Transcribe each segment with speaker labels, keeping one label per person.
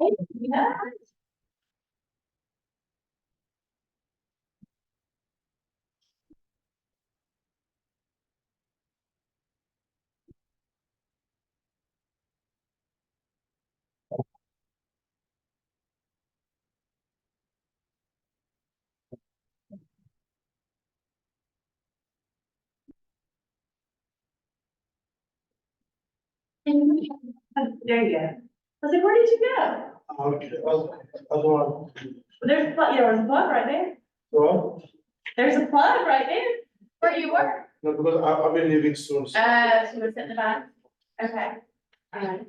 Speaker 1: Yeah. There you go. I was like, where did you go?
Speaker 2: Okay, other one.
Speaker 1: There's, there's a plug right there.
Speaker 2: What?
Speaker 1: There's a plug right there. Where you were?
Speaker 2: No, because I'll be leaving soon.
Speaker 1: So it's in the back. Okay. All right.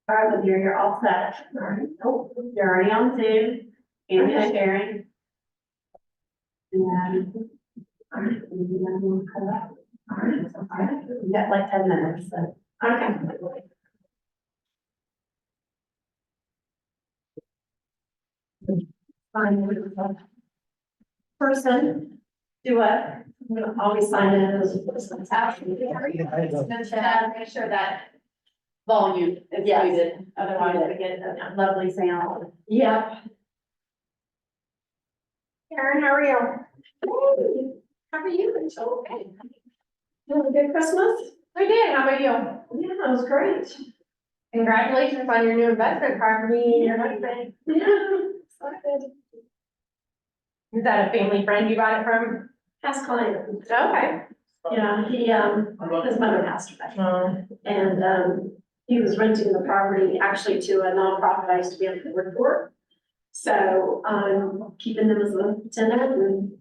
Speaker 1: All right, well, you're all set. All right. Oh, you're already on Zoom. And you're sharing. And then, all right, we'll come back. All right, we got like 10 minutes, so. Okay. Fine. Person, do what? I'm gonna always sign in as a person. Absolutely. It's good to make sure that volume is muted, otherwise we get a lovely sound. Yeah. Karen, how are you? Hey, how are you? It's okay. You have a good Christmas? I did. How about you? Yeah, it was great. Congratulations on your new investment property and your husband. Yeah, excited. Is that a family friend you bought it from? Past client. Okay. Yeah, his mother passed away. And, he was renting the property actually to a nonprofit I used to be on the board for. So I'm keeping them as a tenant and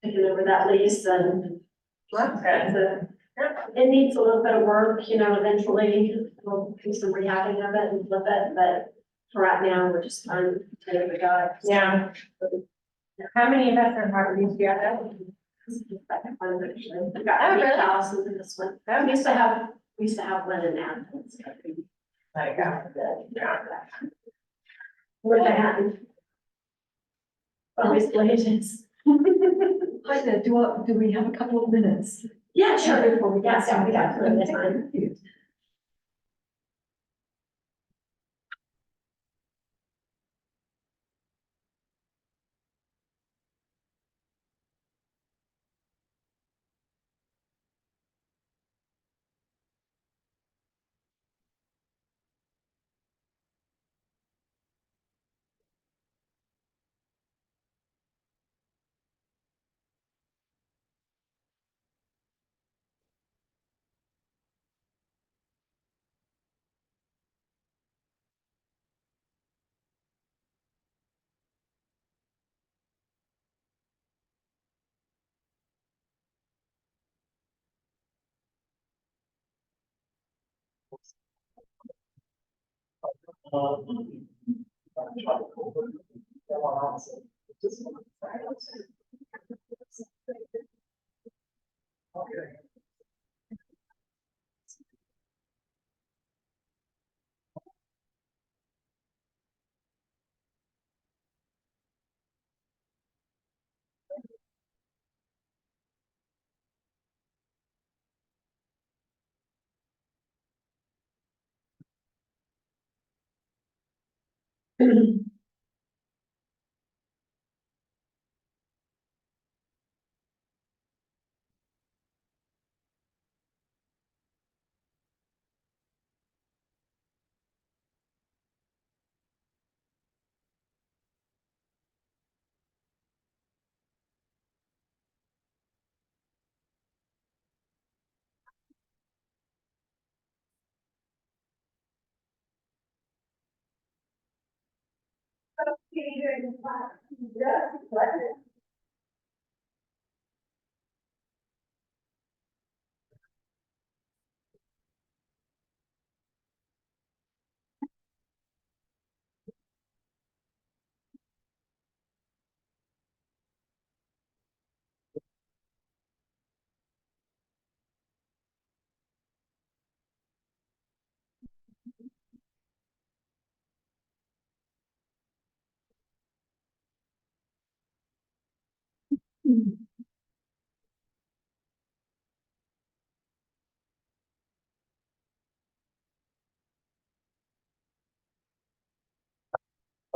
Speaker 1: taking over that lease and. That's good. It needs a little bit of work, eventually we'll do some rehabbing of it and flip it, but for right now, we're just trying to take the guy. Yeah. How many investment properties do you have? I've got 8,000 in this one. We used to have one in Athens. Like, where they had. Always places.
Speaker 3: Hi there, do we have a couple of minutes?
Speaker 1: Yeah, sure. Before we got started, we got plenty of time.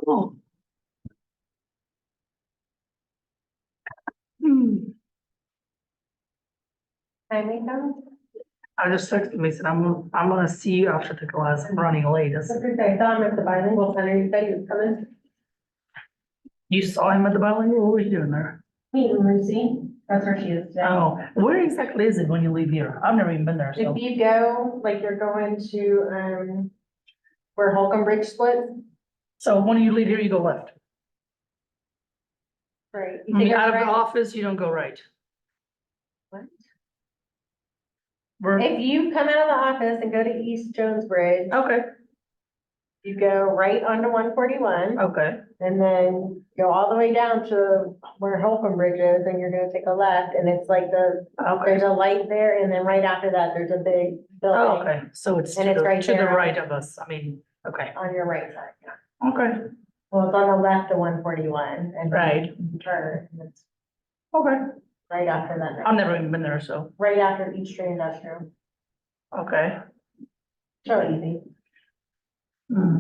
Speaker 4: Cool. Hmm.
Speaker 1: Amidon?
Speaker 4: I just texted me, said, I'm gonna see you after the class, I'm running late. I said,
Speaker 1: I saw him at the bilingual center, you said he was coming.
Speaker 4: you saw him at the bilingual, what were you doing there?
Speaker 1: Meeting Lucy, that's where she is today.
Speaker 4: Oh, where exactly is it when you leave here? I've never even been there, so.
Speaker 1: If you go, like you're going to, where Holcomb Bridge splits,
Speaker 4: So when you leave here, you go left.
Speaker 1: right?
Speaker 4: I
Speaker 1: You
Speaker 4: mean,
Speaker 1: take a
Speaker 4: out of the
Speaker 1: right.
Speaker 4: office, you don't go right.
Speaker 1: What?
Speaker 4: Where,
Speaker 1: If you come out of the office and go to East Jones Bridge,
Speaker 4: okay,
Speaker 1: you go right onto 141.
Speaker 4: okay,
Speaker 1: And then go all the way down to where Holcomb Bridge is, and you're gonna take a left, and it's like
Speaker 4: okay.
Speaker 1: there's a light there, and then right after that, there's a big
Speaker 4: Oh,
Speaker 1: building
Speaker 4: okay, so it's to
Speaker 1: And it's
Speaker 4: the,
Speaker 1: right
Speaker 4: to the
Speaker 1: there.
Speaker 4: right of us, I mean, okay,
Speaker 1: on your right side, yeah.
Speaker 4: okay,
Speaker 1: Well, it's on the left of 141, and
Speaker 4: right,
Speaker 1: you turn, and it's
Speaker 4: okay.
Speaker 1: right after that,
Speaker 4: I've never even been there, so,
Speaker 1: right after East Street Industrial.
Speaker 4: okay.
Speaker 1: So easy.
Speaker 4: Hmm.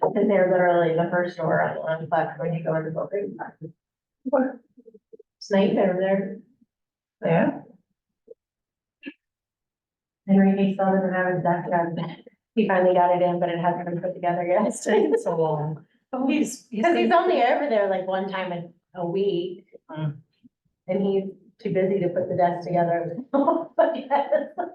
Speaker 1: And they're literally the first door on the left when you go into the building.
Speaker 4: What?
Speaker 1: It's nice over there.
Speaker 4: Yeah,
Speaker 1: Henry still doesn't have his desk done. He finally got it in, but it hasn't been put together yet.
Speaker 4: it's taking so long.
Speaker 1: Because he's only over there like one time a week.
Speaker 4: Mm.
Speaker 1: And he's too busy to put the desk together. I guess.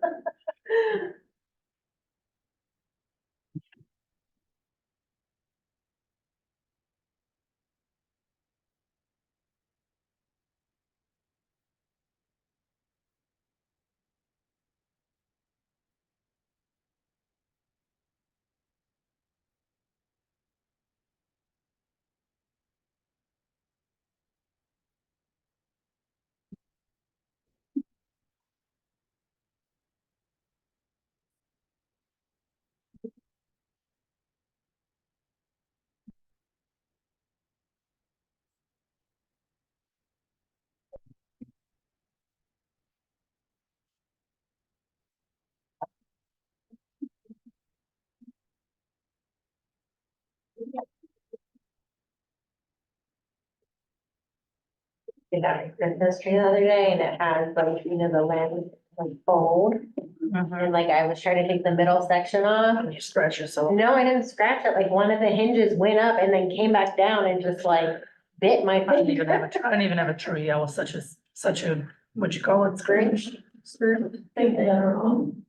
Speaker 1: Did that Christmas tree the other day, and it has like, the lens like fold,
Speaker 4: Mhm.
Speaker 1: and like I was trying to take the middle section off.
Speaker 4: You scratch yourself.
Speaker 1: No, I didn't scratch it, like one of the hinges went up and then came back down and just like bit my
Speaker 4: I didn't even have
Speaker 1: finger.
Speaker 4: I didn't even have a tree, I was such a, what you call it?
Speaker 1: Scrooge?
Speaker 4: Scrooge.
Speaker 3: Think that are wrong.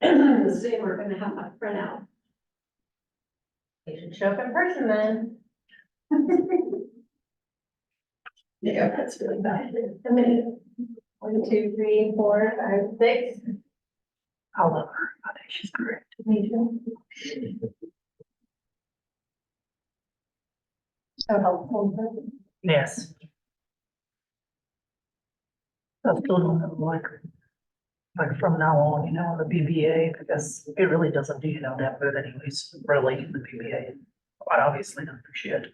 Speaker 3: Say we're gonna have a print out.
Speaker 1: You should show up in person then.
Speaker 3: Yeah, that's really bad.
Speaker 1: How many? 1, 2, 3, 4, 5, 6.
Speaker 4: I love her, I think she's great.
Speaker 1: So helpful.
Speaker 4: Yes. I still don't know, like from now on, the BBA, because it really doesn't do that good anyways, really, the BBA. Quite obviously don't appreciate it.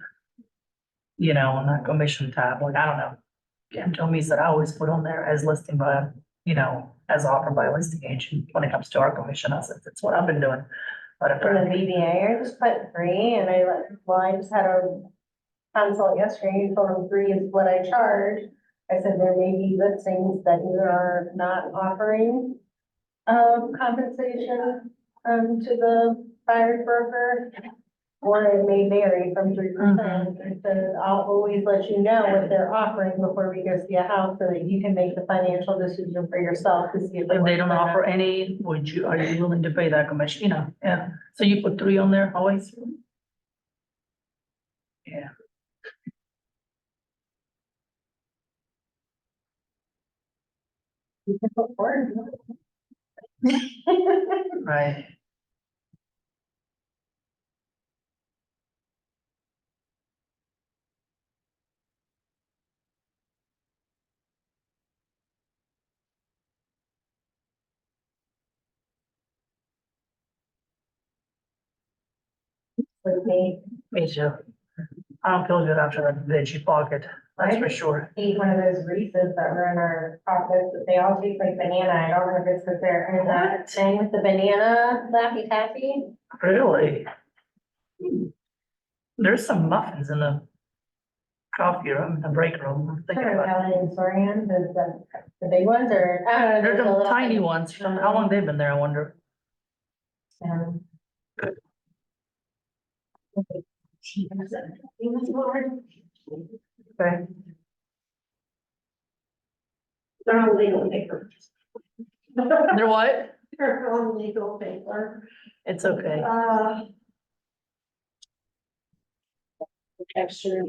Speaker 4: On that commission tab, like, I don't know. Kim told me that I always put on there as listing by, as offered by a listing agent when it comes to our commission. I said, that's what I've been doing. But
Speaker 1: For the
Speaker 4: apparently,
Speaker 1: VBA, I just put 3 and I just had a consult yesterday, and told them 3 is what I charge. I said there may be listings that either are not offering compensation to the buyer's broker, or it may vary from 3%. I said, I'll always let you know what they're offering before we go see a house, so that you can make the financial decision for yourself to see if.
Speaker 4: if they don't offer any, are you willing to pay that commission, yeah. So you put 3 on there always? Yeah.
Speaker 1: You can put 4.
Speaker 4: Right.
Speaker 1: With me.
Speaker 4: Me too. I don't feel good after that veggie pocket, that's for sure.
Speaker 1: Ate one of those Reese's that were in our office, but they all taste like banana. I don't know if it's because they're in that thing with the banana Laffy Taffy.
Speaker 4: Really? There's some muffins in the coffee room, the break room, I'm thinking about.
Speaker 1: Helen and Sorian, the big ones, or, I don't know.
Speaker 4: They're
Speaker 1: there's a
Speaker 4: the
Speaker 1: little
Speaker 4: tiny
Speaker 1: thing.
Speaker 4: ones, how long they've been there, I wonder.
Speaker 1: Um,
Speaker 4: Okay.
Speaker 3: They're on legal paper.
Speaker 4: They're what?
Speaker 3: They're on legal paper.
Speaker 4: It's okay.
Speaker 3: Extra.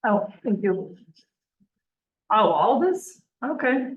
Speaker 4: Oh, thank you. Oh, all this? Okay.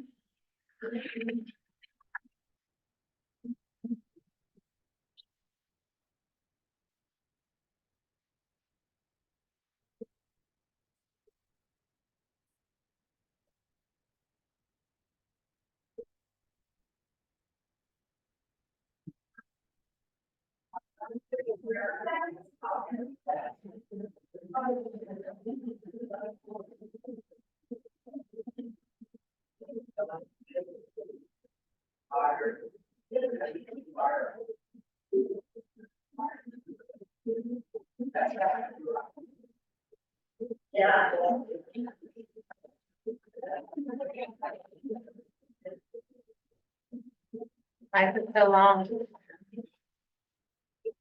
Speaker 3: Yeah.
Speaker 1: I took so long.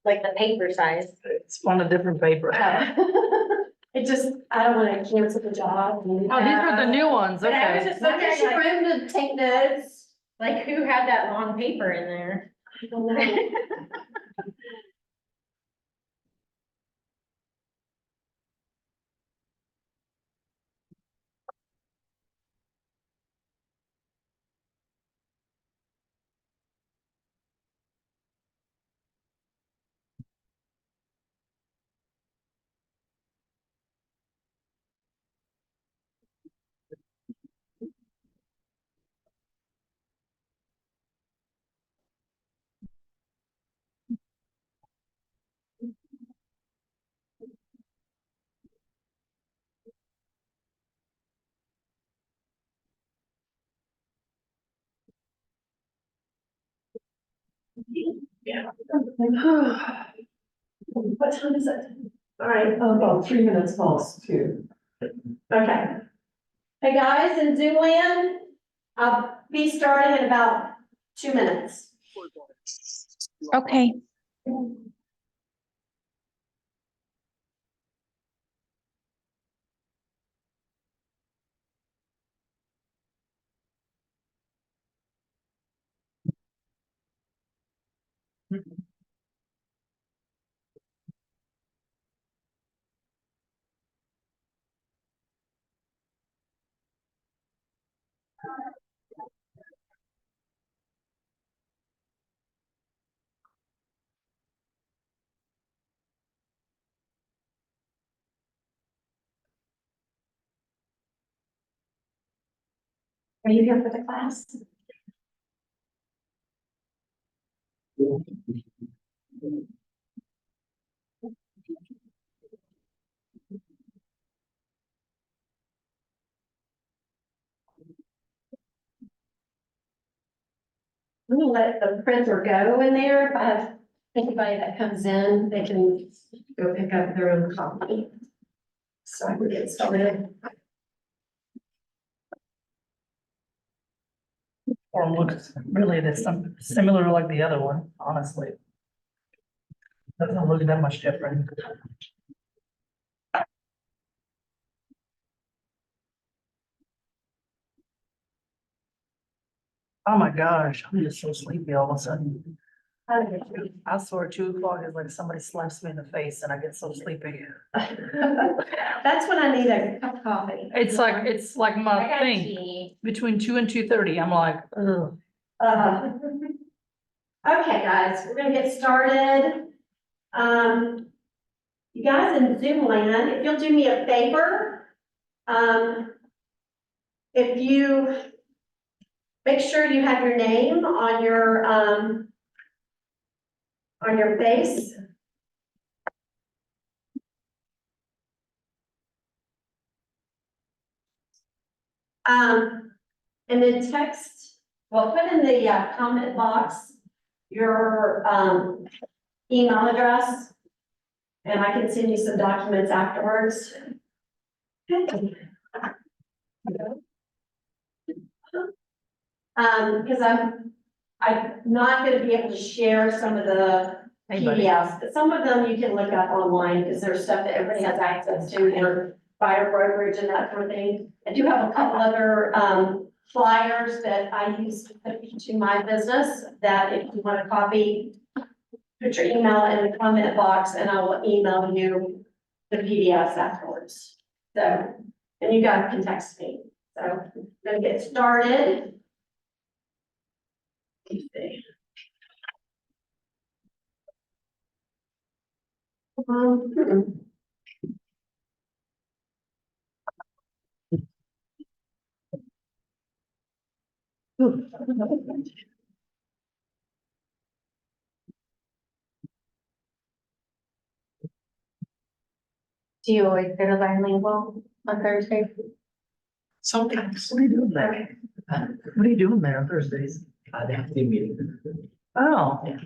Speaker 1: Like the paper size.
Speaker 4: It's on a different paper.
Speaker 3: It just, I don't wanna cancel the job.
Speaker 4: Oh, these are the new ones,
Speaker 1: But I was
Speaker 4: okay.
Speaker 1: just
Speaker 3: Not just
Speaker 1: wondering, like,
Speaker 3: room to take notes.
Speaker 1: like who had that long paper in there?
Speaker 3: I don't know. What time is it? All right, about 3 minutes past 2. Okay. Hey, guys, in Zoomland, I'll be starting in about 2 minutes.
Speaker 5: Okay.
Speaker 3: Are you here for the class? I'm gonna let the printer go in there. If I have anybody that comes in, they can go pick up their own copy. So I can get started.
Speaker 4: Or looks really, there's some similar like the other one, honestly. Doesn't look that much different. Oh my gosh, I'm just so sleepy all of a sudden. I swear 2 o'clock is like somebody slaps me in the face and I get so sleepy.
Speaker 3: That's when I need a cup of coffee.
Speaker 4: It's like
Speaker 1: I
Speaker 4: my
Speaker 1: got
Speaker 4: thing,
Speaker 1: tea.
Speaker 4: between 2 and 2:30, I'm like, ugh.
Speaker 3: Okay, guys, we're gonna get started. You guys in Zoom land, if you'll do me a favor, if you make sure you have your name on your face. And then text, well, put in the comment box your email address, and I can send you some documents afterwards. Because I'm not gonna be able to share some of the
Speaker 4: Hey, buddy.
Speaker 3: PDFs, but some of them you can look up online, because there's stuff that everybody has access to, their buyer brokerage and that kind of thing. I do have a couple other flyers that I use to put into my business, that if you want a copy, put your email in the comment box and I will email you the PDFs afterwards. So, and you guys can text me. So, I'm gonna get started. Let's see.
Speaker 1: Do you always go to bilingual on Thursday?
Speaker 2: Sometimes.
Speaker 4: What are you doing there? What are you doing there on Thursdays?
Speaker 2: They have the meeting.
Speaker 4: Oh, okay.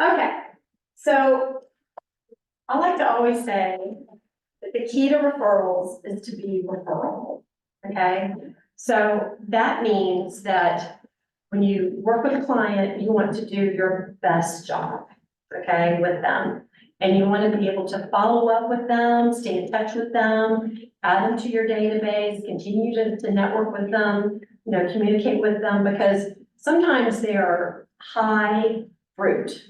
Speaker 3: Okay, so I like to always say that the key to referrals is to be referral, okay? So that means that when you work with a client, you want to do your best job, okay, with them. And you want to be able to follow up with them, stay in touch with them, add them to your database, continue to network with them, you know, communicate with them, because sometimes they are high fruit.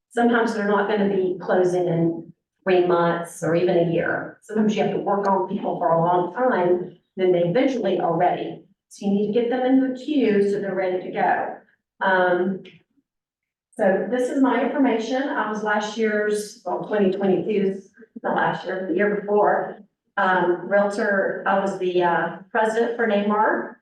Speaker 3: Sometimes they're not gonna be closing in 3 months or even a year. Sometimes you have to work on people for a long time, then they eventually are ready. So you need to get them in the queue so they're ready to go. So this is my information. I was last year's, well, 2022, not last year, the year before, Realtor. I was the president for Neymar.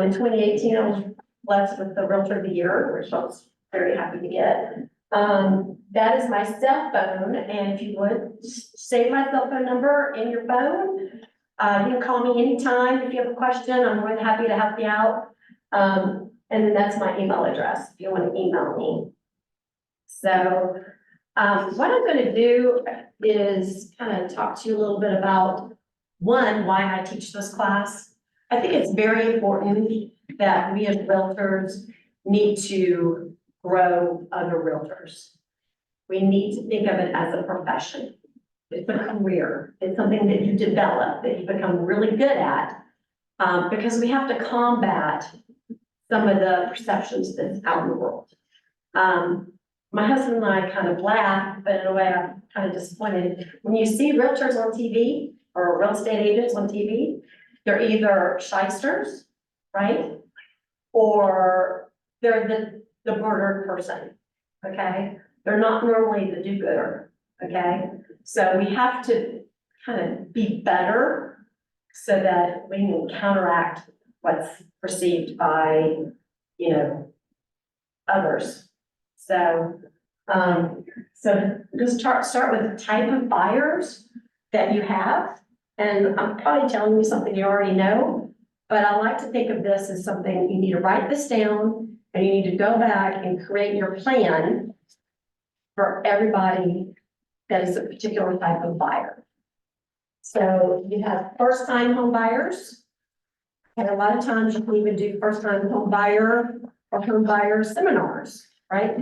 Speaker 3: In 2018, I was blessed with the Realtor of the Year, which I was very happy to get. That is my cell phone, and if you would, save my cell phone number in your phone. You can call me anytime if you have a question. I'm more than happy to help you out. And then that's my email address if you want to email me. So, what I'm going to do is kind of talk to you a little bit about, one, why I teach this class. I think it's very important that we as realtors need to grow other realtors. We need to think of it as a profession. It's a career. It's something that you develop, that you become really good at, because we have to combat some of the perceptions that's out in the world. My husband and I kind of laugh, but in a way I'm kind of disappointed. When you see realtors on TV or real estate agents on TV, they're either shysters, right? Or they're the murdered person, okay? They're not normally the do-gooder, okay? So we have to kind of be better so that we can counteract what's perceived by, you know, others. So, just start with the type of buyers that you have. And I'm probably telling you something you already know, but I like to think of this as something you need to write this down, and you need to go back and create your plan for everybody that is a particular type of buyer. So you have first-time home buyers. And a lot of times you can even do first-time home buyer or home buyer seminars, right?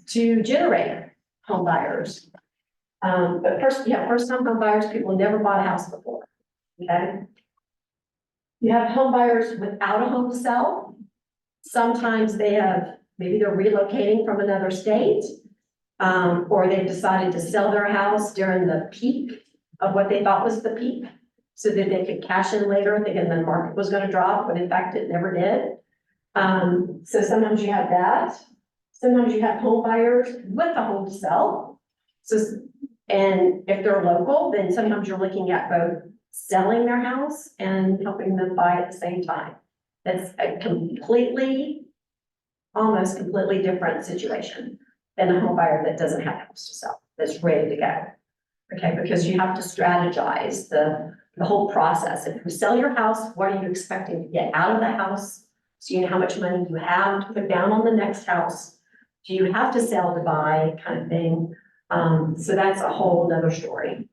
Speaker 3: To generate home buyers. But first, you have first-time home buyers, people who never bought a house before, okay? You have home buyers without a home to sell. Sometimes they have maybe they're relocating from another state, or they've decided to sell their house during the peak of what they thought was the peak, so that they could cash in later, thinking the market was gonna drop, but in fact, it never did. So sometimes you have that. Sometimes you have home buyers with a home to sell. So, and if they're local, then sometimes you're looking at both selling their house and helping them buy at the same time. That's a almost completely different situation than a home buyer that doesn't have a house to sell, that's ready to go. Okay, because you have to strategize the whole process. If you sell your house, what are you expecting to get out of the house? So you know how much money you have to put down on the next house. Do you have to sell to buy, kind of thing? So that's a whole nother story.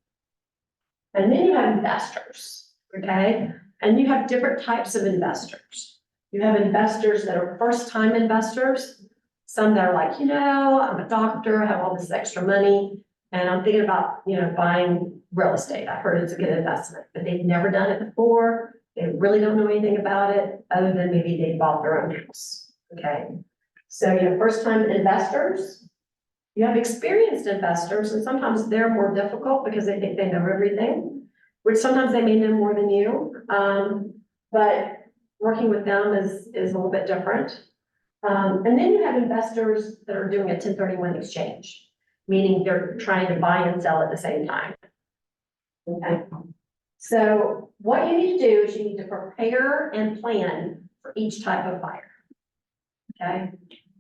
Speaker 3: And then you have investors, okay? And you have different types of investors. You have investors that are first-time investors. Some that are like, I'm a doctor, I have all this extra money, and I'm thinking about, buying real estate. I heard it's a good investment, but they've never done it before. They really don't know anything about it, other than maybe they bought their own house, okay? So you have first-time investors. You have experienced investors, and sometimes they're more difficult because they think they know everything, which sometimes they may know more than you. But working with them is a little bit different. And then you have investors that are doing a 1031 exchange, meaning they're trying to buy and sell at the same time. Okay. So what you need to do is you need to prepare and plan for each type of buyer. Okay.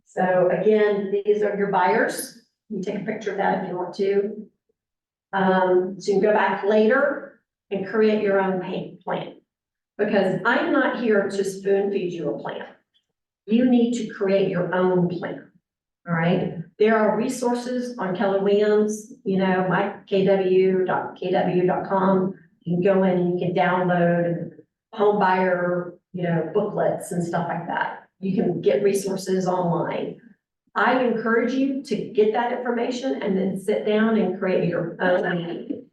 Speaker 3: So again, these are your buyers. You take a picture of that if you want to. So you can go back later and create your own plan. Because I'm not here to spoon feed you a plan. You need to create your own plan. All right. There are resources on Keller Williams, mykw.kw.com. You can go in and you can download home buyer, booklets and stuff like that. You can get resources online. I encourage you to get that information and then sit down and create your own,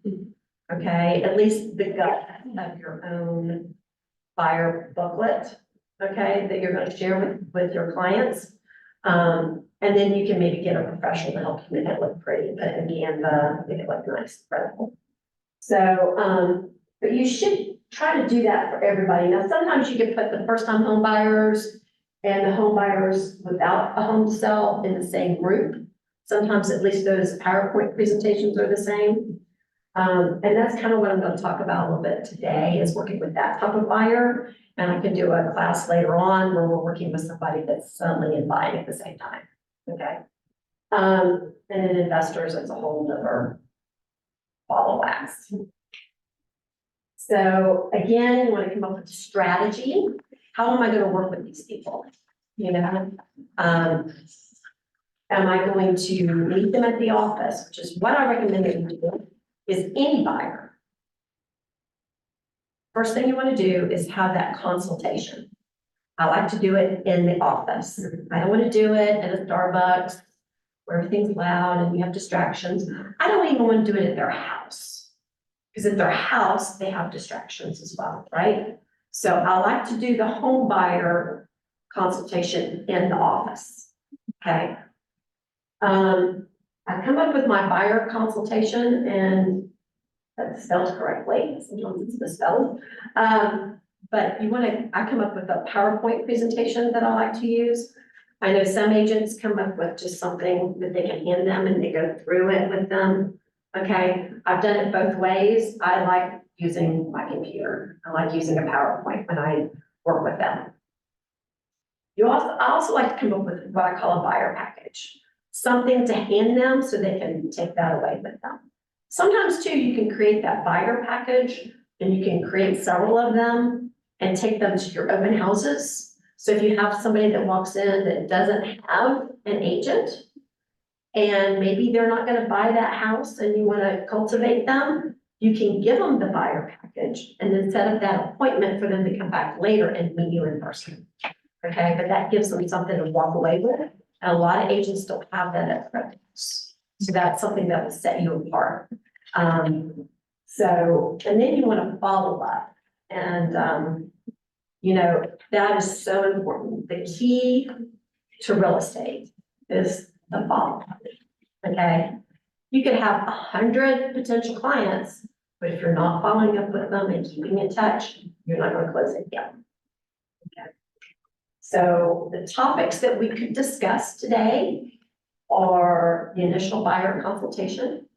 Speaker 3: okay, at least the gut of your own buyer booklet, okay, that you're going to share with your clients. And then you can maybe get a professional to help you make it look pretty, but in Canva, make it look nice, incredible. So, but you should try to do that for everybody. Now, sometimes you can put the first-time home buyers and the home buyers without a home to sell in the same group. Sometimes at least those PowerPoint presentations are the same. And that's kind of what I'm going to talk about a little bit today, is working with that type of buyer. And I can do a class later on where we're working with somebody that's selling and buying at the same time. Okay. And then investors as a whole other ball of wax. So again, you want to come up with a strategy. How am I going to work with these people? Am I going to meet them at the office, which is what I recommend that you do, is any buyer. First thing you want to do is have that consultation. I like to do it in the office. I don't want to do it at a Starbucks where everything's loud and you have distractions. I don't even want to do it at their house, because at their house, they have distractions as well, right? So I like to do the home buyer consultation in the office, okay? I come up with my buyer consultation, and that's spelled correctly. Sometimes it's misspelled. But I come up with a PowerPoint presentation that I like to use. I know some agents come up with just something that they can hand them and they go through it with them. Okay, I've done it both ways. I like using my computer. I like using a PowerPoint when I work with them. I also like to come up with what I call a buyer package, something to hand them so they can take that away with them. Sometimes too, you can create that buyer package and you can create several of them and take them to your open houses. So if you have somebody that walks in that doesn't have an agent, and maybe they're not going to buy that house and you want to cultivate them, you can give them the buyer package and then set up that appointment for them to come back later and meet you in person. Okay, but that gives them something to walk away with. And a lot of agents don't have that at their house. So that's something that will set you apart. And then you want to follow up. And, that is so important. The key to real estate is the following, okay? You could have 100 potential clients, but if you're not following up with them and keeping in touch, you're not gonna close it yet. Okay. So the topics that we could discuss today are the initial buyer consultation,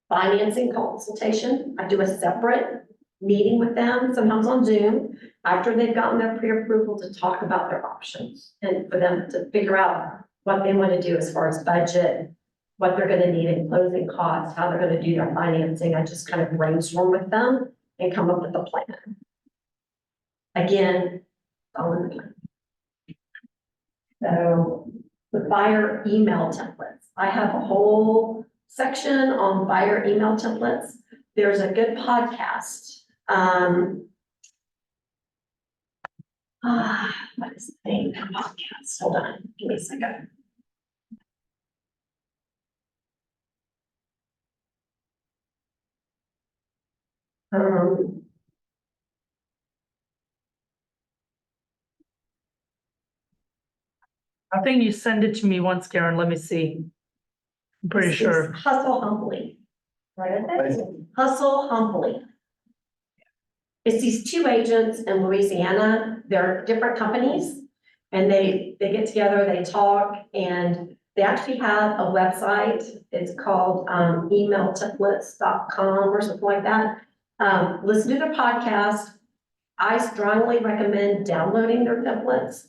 Speaker 3: financing consultation. I do a separate meeting with them, sometimes on Zoom, after they've gotten their pre-approval to talk about their options and for them to figure out what they want to do as far as budget, what they're going to need in closing costs, how they're going to do their financing. I just kind of brainstorm with them and come up with a plan. Again, following the plan. So the buyer email templates. I have a whole section on buyer email templates. There's a good podcast. What is the name of the podcast? Hold on, give me a second.
Speaker 4: I think you sent it to me once, Karen. Let me see. I'm pretty
Speaker 3: It's
Speaker 4: sure.
Speaker 3: Hustle Humbly. Right? Hustle Humbly. It's these two agents in Louisiana. They're different companies. And they get together, they talk, and they actually have a website. It's called emailtemplates.com or something like that. Listen to their podcast. I strongly recommend downloading their templates.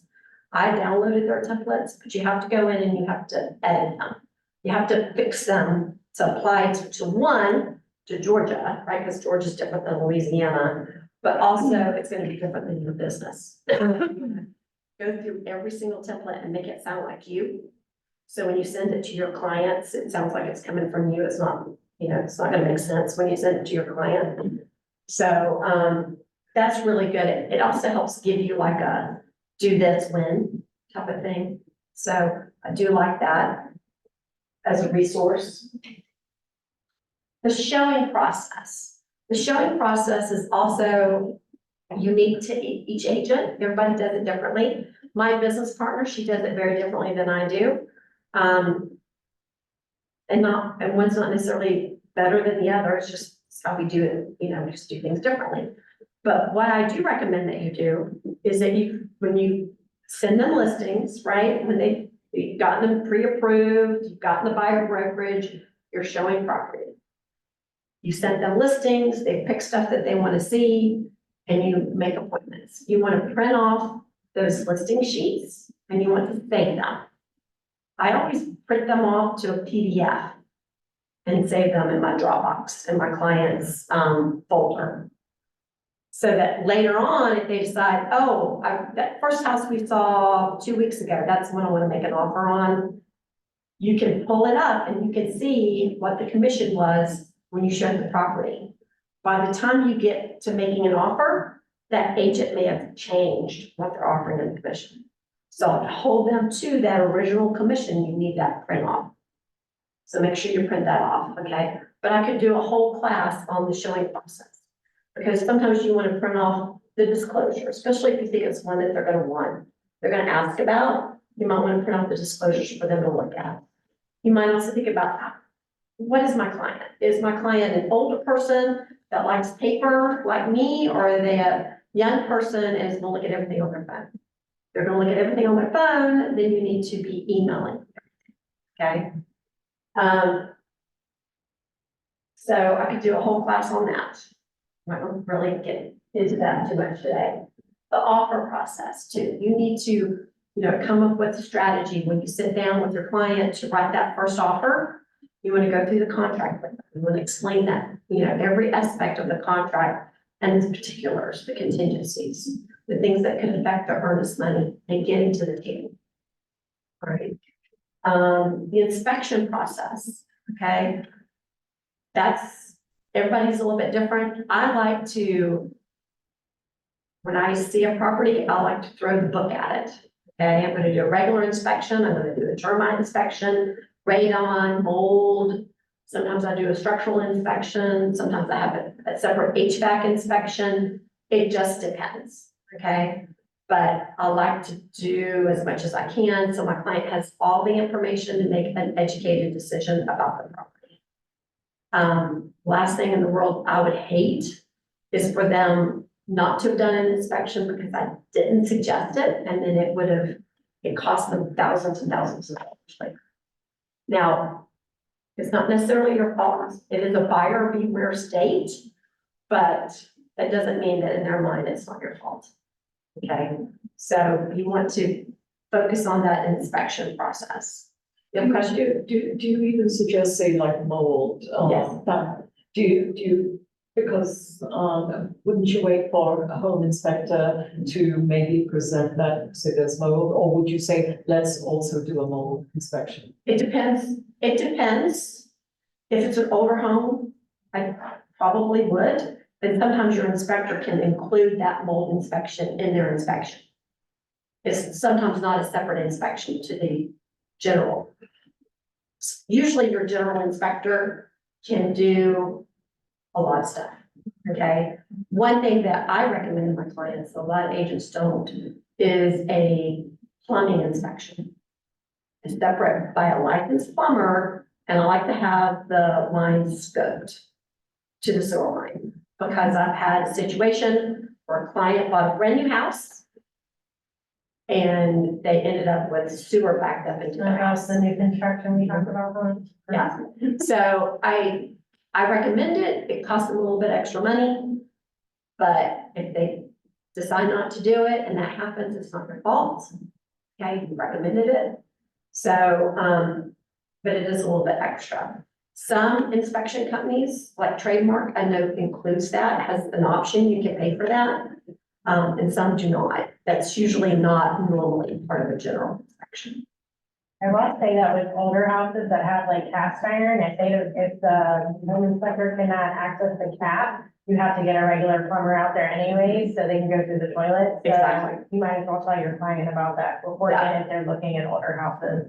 Speaker 3: I downloaded their templates, but you have to go in and you have to edit them. You have to fix them to apply to Georgia, right? Because Georgia's different than Louisiana, but also it's going to be different than your business. Go through every single template and make it sound like you. So when you send it to your clients, it sounds like it's coming from you. It's not, it's not going to make sense when you send it to your client. So that's really good. It also helps give you like a do this when type of thing. So I do like that as a resource. The showing process. The showing process is also unique to each agent. Everybody does it differently. My business partner, she does it very differently than I do. And one's not necessarily better than the other. It's just how we do it, just do things differently. But what I do recommend that you do is that when you send them listings, right? When you've gotten them pre-approved, you've gotten the buyer brokerage, you're showing property. You send them listings, they pick stuff that they want to see, and you make appointments. You want to print off those listing sheets and you want to save them. I always print them off to a PDF and save them in my Dropbox in my client's folder. So that later on, if they decide, oh, that first house we saw 2 weeks ago, that's when I want to make an offer on, you can pull it up and you can see what the commission was when you showed the property. By the time you get to making an offer, that agent may have changed what they're offering in commission. So to hold them to that original commission, you need that print off. So make sure you print that off, okay? But I could do a whole class on the showing process, because sometimes you want to print off the disclosure, especially if you think it's one that they're going to want. They're going to ask about, you might want to print off the disclosures for them to look at. You might also think about, what is my client? Is my client an older person that likes paper like me, or are they a young person and is going to look at everything on their phone? They're going to look at everything on their phone, then you need to be emailing, okay? So I could do a whole class on that. I won't really get into that too much today. The offer process too. You need to, come up with a strategy when you sit down with your client to write that first offer. You want to go through the contract with them. You want to explain that, every aspect of the contract and the particulars, the contingencies, the things that can affect the earnest money and getting to the table. All right. The inspection process, okay? Everybody's a little bit different. I like to, when I see a property, I like to throw the book at it. Okay, I'm going to do a regular inspection. I'm going to do a termite inspection, radon, mold. Sometimes I do a structural inspection. Sometimes I have a separate HVAC inspection. It just depends, okay? But I like to do as much as I can, so my client has all the information to make an educated decision about the property. Last thing in the world I would hate is for them not to have done an inspection because I didn't suggest it, and then it cost them thousands and thousands of dollars later. Now, it's not necessarily your fault. It is a buyer beware state, but that doesn't mean that in their mind, it's not your fault. Okay, so you want to focus on that inspection process. You have a question?
Speaker 6: Do you even suggest, say, like mold?
Speaker 3: Yes.
Speaker 6: That, do you, because, wouldn't you wait for a home inspector to maybe present that, say there's mold, or would you say, let's also do a mold inspection?
Speaker 3: It depends. It depends. If it's an older home, I probably would, but sometimes your inspector can include that mold inspection in their inspection. It's sometimes not a separate inspection to the general. Usually your general inspector can do a lot of stuff, okay? One thing that I recommend to my clients, a lot of agents don't, is a plumbing inspection. It's separate by a licensed plumber, and I like to have the lines scoped to the sewer line, because I've had a situation where a client bought a brand new house and they ended up with sewer backed up into their house.
Speaker 1: The new construction we talked about.
Speaker 3: Yeah, so I recommend it. It costs them a little bit extra money. But if they decide not to do it and that happens, it's not their fault. Okay, you recommended it. So, but it is a little bit extra. Some inspection companies, like Trademark, I know includes that, has an option, you can pay for that. And some do not. That's usually not normally part of a general inspection.
Speaker 1: I will say that with older houses that have like cast iron, if the home inspector cannot access the cap, you have to get a regular plumber out there anyways, so they can go through the toilet. So
Speaker 3: Exactly.
Speaker 1: you might as well tell your client about that beforehand if they're looking at older houses.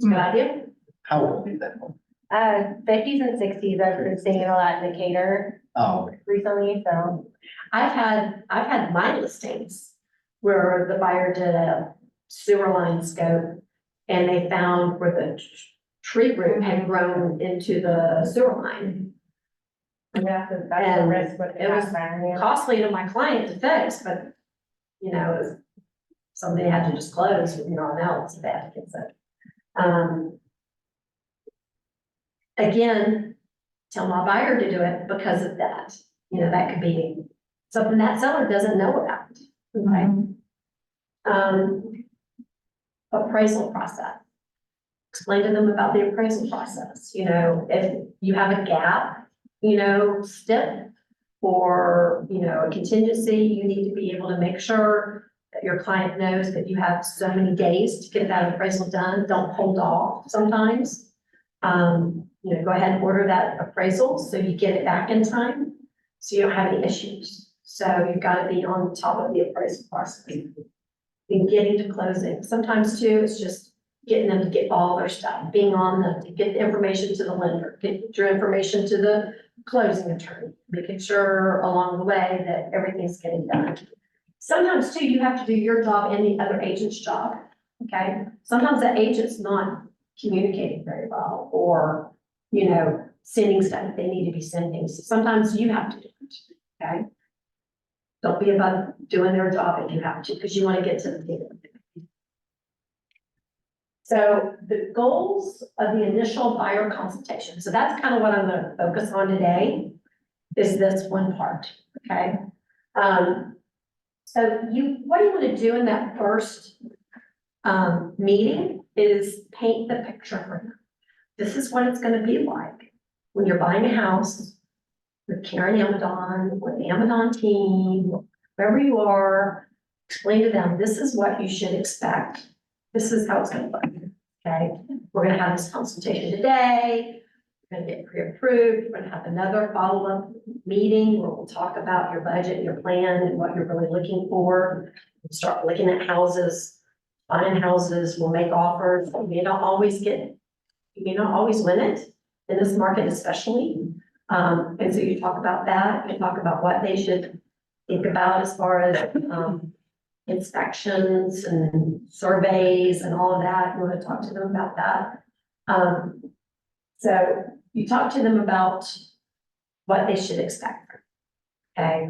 Speaker 3: Good idea.
Speaker 2: How old is that home?
Speaker 1: 50s and 60s, I've been seeing it a lot in Decatur
Speaker 2: Oh,
Speaker 1: recently, so.
Speaker 3: I've had my listings where the buyer did a sewer line scope and they found where the tree root had grown into the sewer line.
Speaker 1: That's the
Speaker 3: And
Speaker 1: risk with the
Speaker 3: it was
Speaker 1: cast iron, yeah.
Speaker 3: Costly to my client to fix, but, you know, it was something they had to disclose, you know, now it's bad to get it. Again, tell my buyer to do it because of that. You know, that could be something that seller doesn't know about, okay? Appraisal process. Explain to them about the appraisal process. You know, if you have a gap, you know, step or, you know, a contingency, you need to be able to make sure that your client knows that you have so many days to get that appraisal done. Don't hold off sometimes. You know, go ahead and order that appraisal so you get it back in time, so you don't have any issues. So you've got to be on top of the appraisal process. And getting to closing. Sometimes too, it's just getting them to get all their stuff, being on them to get the information to the lender, get your information to the closing attorney, making sure along the way that everything's getting done. Sometimes too, you have to do your job and the other agent's job, okay? Sometimes the agent's not communicating very well or, you know, sending stuff that they need to be sending. So sometimes you have to do it, okay? Don't be above doing their job if you have to, because you want to get to the table. So the goals of the initial buyer consultation. So that's kind of what I'm going to focus on today, is this one part, okay? So what you want to do in that first meeting is paint the picture for them. This is what it's going to be like when you're buying a house with Karren Amidon, with the Amidon team, wherever you are. Explain to them, this is what you should expect. This is how it's going to look, okay? We're going to have this consultation today. We're going to get pre-approved. We're going to have another follow-up meeting where we'll talk about your budget and your plan and what you're really looking for. We'll start looking at houses, buying houses. We'll make offers. You may not always win it in this market especially. And so you talk about that. You talk about what they should think about as far as, inspections and surveys and all of that. You want to talk to them about that. So you talk to them about what they should expect. Okay,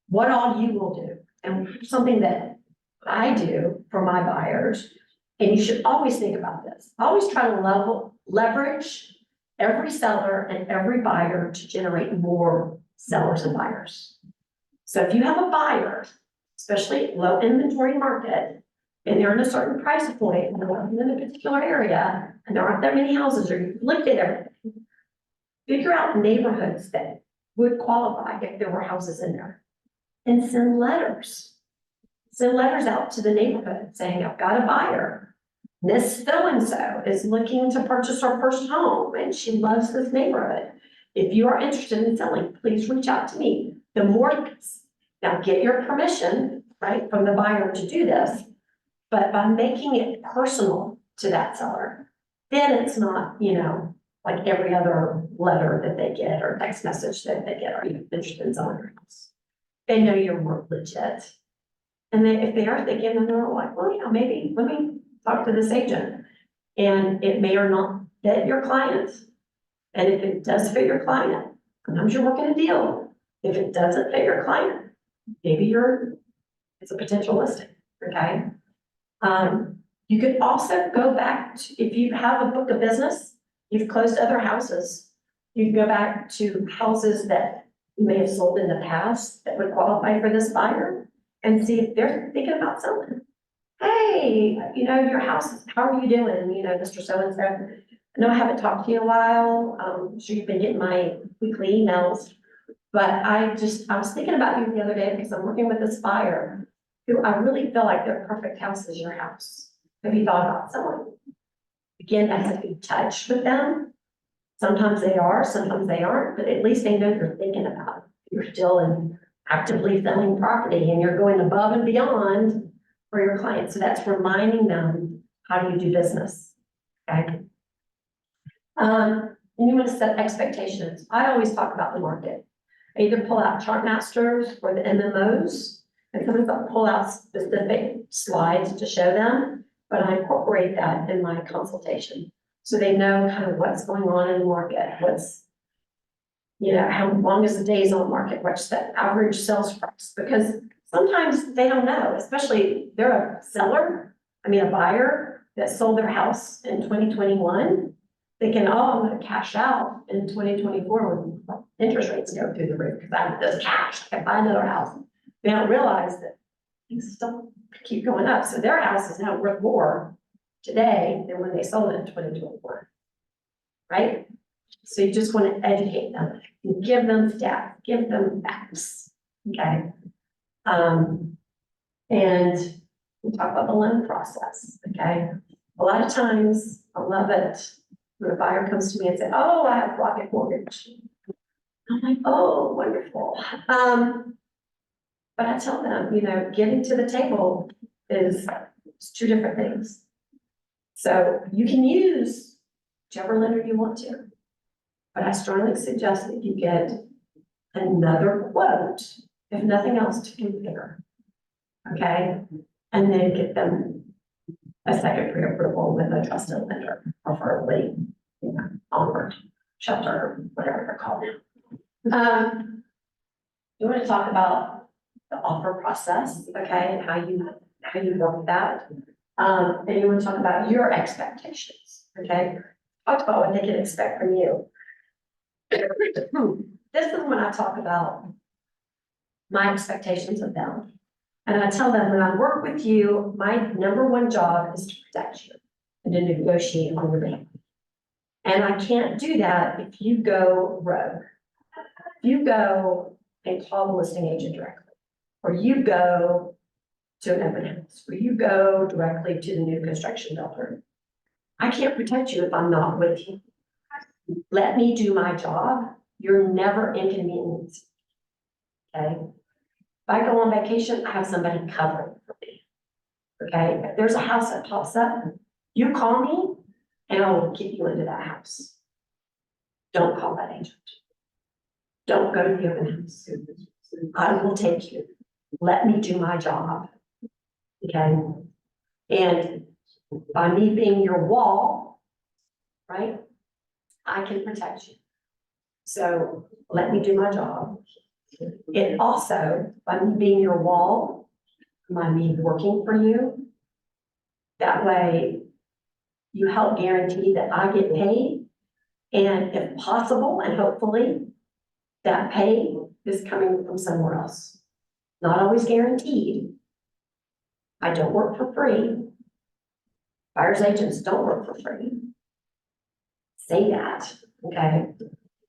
Speaker 3: what all you will do, and something that I do for my buyers, and you should always think about this. Always try to leverage every seller and every buyer to generate more sellers and buyers. So if you have a buyer, especially low inventory market, and they're in a certain price point, and they're in a particular area, and there aren't that many houses, or you've looked at everything, figure out neighborhoods that would qualify if there were houses in there. And send letters. Send letters out to the neighborhood saying, I've got a buyer. Miss so-and-so is looking to purchase her first home and she loves this neighborhood. If you are interested in selling, please reach out to me. The more, now get your permission, right, from the buyer to do this. But by making it personal to that seller, then it's not, you know, like every other letter that they get or text message that they get, are you interested in selling your house? They know you're more legit. And then if they are thinking, then they're like, well, yeah, maybe, let me talk to this agent. And it may or not fit your client. And if it does fit your client, sometimes you're working a deal. If it doesn't fit your client, maybe it's a potential listing, okay? You could also go back to, if you have a book of business, you've closed other houses, you can go back to houses that you may have sold in the past that would qualify for this buyer and see if they're thinking about selling. Hey, you know, your house, how are you doing? You know, Mr. So-and-so. I know I haven't talked to you in a while. I'm sure you've been getting my weekly emails, but I was thinking about you the other day because I'm working with this buyer who I really feel like their perfect house is your house. Have you thought about selling? Again, that's a good touch with them. Sometimes they are, sometimes they aren't, but at least they know you're thinking about it. You're still in actively selling property and you're going above and beyond for your clients. So that's reminding them, how do you do business? Okay. And you want to set expectations. I always talk about the market. I either pull out chart masters or the MMOs, and sometimes I'll pull out specific slides to show them, but I incorporate that in my consultation. So they know kind of what's going on in the market, what's, you know, how long is the days on market, what's the average sales price? Because sometimes they don't know, especially they're a seller, a buyer that sold their house in 2021, thinking, oh, I'm gonna cash out in 2024 when interest rates go through the roof because I have this cash, I can buy another house. They don't realize that things still keep going up. So their house is now worth more today than when they sold it in 2021, right? So you just want to educate them, give them stats, give them facts, okay? And we talk about the loan process, okay? A lot of times, I love it when a buyer comes to me and says, oh, I have Rocket Mortgage. I'm like, oh, wonderful. But I tell them, you know, getting to the table is two different things. So you can use whichever lender you want to, but I strongly suggest that you get another quote, if nothing else, to compare. Okay, and then get them a second pre-approval with a trusted lender, preferably, you know, Onward, Shelter, whatever they're called now. You want to talk about the offer process, okay, and how you work that. And you want to talk about your expectations, okay? Talk about what they can expect from you. This is when I talk about my expectations of them. And I tell them, when I work with you, my number one job is to protect you and to negotiate on your behalf. And I can't do that if you go rogue. If you go and call the listing agent directly, or you go to an open house, or you go directly to the new construction builder. I can't protect you if I'm not with you. Let me do my job. You're never inconvenienced. Okay? If I go on vacation, I have somebody covering for me. Okay? If there's a house that pops up, you call me and I will get you into that house. Don't call that agent. Don't go to the open house. I will take you. Let me do my job. Okay? And by me being your wall, right, I can protect you. So let me do my job. And also, by me being your wall, by me working for you, that way you help guarantee that I get paid. And if possible, and hopefully, that pay is coming from somewhere else. Not always guaranteed. I don't work for free. Buyer's agents don't work for free. Say that, okay?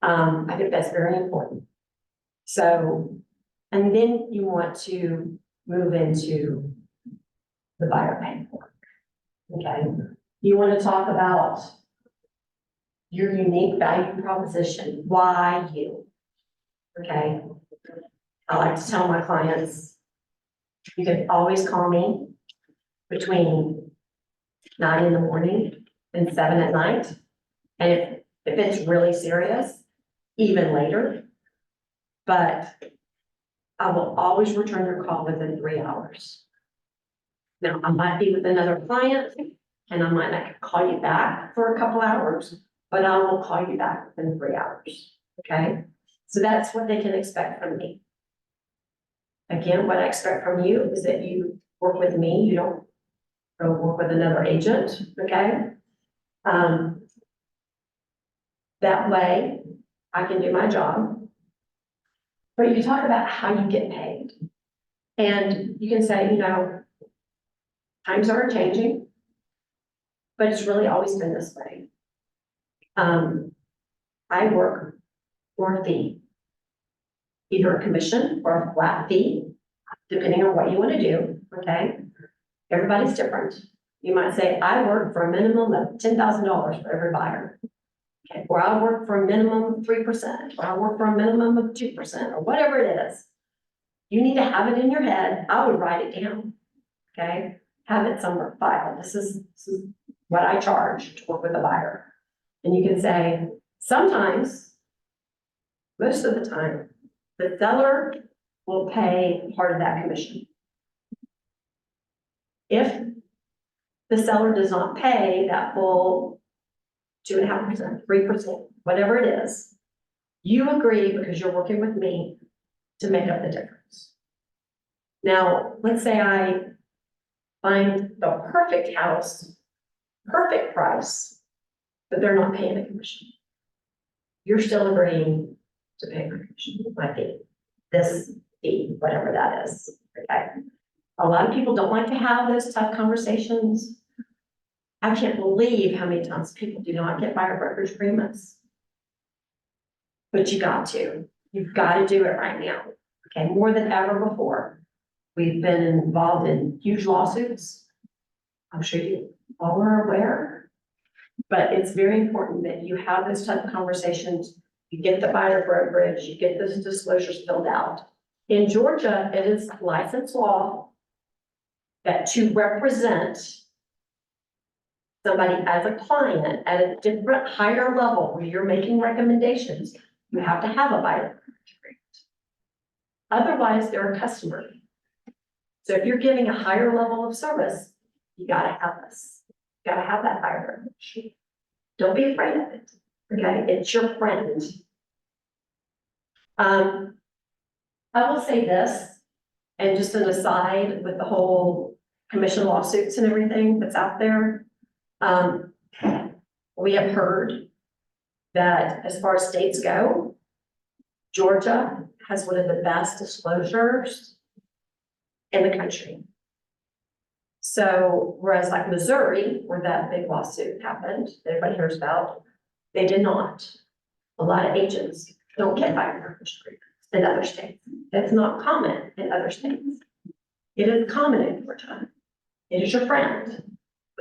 Speaker 3: I think that's very important. So, and then you want to move into the buyer paperwork, okay? You want to talk about your unique value proposition, why you, okay? I like to tell my clients, you can always call me between 9 in the morning and 7 at night. And if it's really serious, even later. But I will always return your call within 3 hours. Now, I might be with another client and I might not call you back for a couple hours, but I will call you back within 3 hours, okay? So that's what they can expect from me. Again, what I expect from you is that you work with me, you don't go work with another agent, okay? That way I can do my job. But you talk about how you get paid. And you can say, you know, times are changing, but it's really always been this way. I work for a fee, either a commission or a flat fee, depending on what you want to do, okay? Everybody's different. You might say, I work for a minimum of $10,000 for every buyer. Okay, or I work for a minimum of 3%, or I work for a minimum of 2%, or whatever it is. You need to have it in your head. I would write it down, okay? Have it somewhere filed. This is what I charge to work with a buyer. And you can say, sometimes, most of the time, the seller will pay part of that commission. If the seller does not pay that full 2.5%, 3%, whatever it is, you agree because you're working with me to make up the difference. Now, let's say I find the perfect house, perfect price, but they're not paying a commission. You're still agreeing to pay a commission, my fee, this fee, whatever that is, okay? A lot of people don't like to have those tough conversations. I can't believe how many times people do not get buyer brokerage agreements. But you got to. You've got to do it right now, okay? More than ever before. We've been involved in huge lawsuits. I'm sure you all are aware. But it's very important that you have those type of conversations. You get the buyer brokerage, you get those disclosures filled out. In Georgia, it is licensed law that to represent somebody as a client at a different, higher level where you're making recommendations, you have to have a buyer brokerage agreement. Otherwise, they're a customer. So if you're giving a higher level of service, you gotta have this. You gotta have that buyer brokerage. Don't be afraid of it, okay? It's your friend. I will say this, and just an aside with the whole commission lawsuits and everything that's out there. We have heard that as far as states go, Georgia has one of the best disclosures in the country. So whereas like Missouri, where that big lawsuit happened, that everybody hears about, they did not. A lot of agents don't get buyer brokerage agreements in other states. It's not common in other states. It is common in Georgia. It is your friend.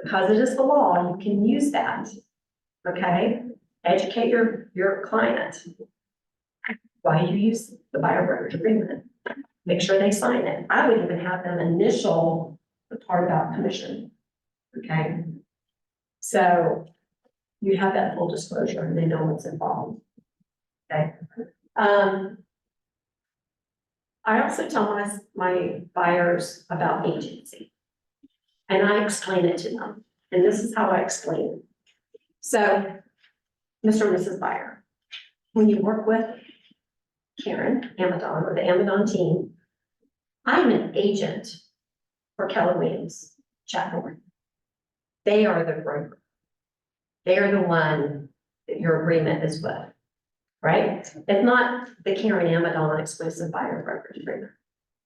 Speaker 3: Because it is the law, you can use that, okay? Educate your client. Why you use the buyer brokerage agreement. Make sure they sign it. I would even have them initial the part about commission, okay? So you have that full disclosure and they know what's involved, okay? I also tell my buyers about agency. And I explain it to them, and this is how I explain it. So, Mr. and Mrs. Buyer, when you work with Karren, Amidon, or the Amidon team, I'm an agent for Keller Williams, Chatmore. They are the broker. They are the one that your agreement is with, right? It's not the Karren Amidon exclusive buyer brokerage agreement,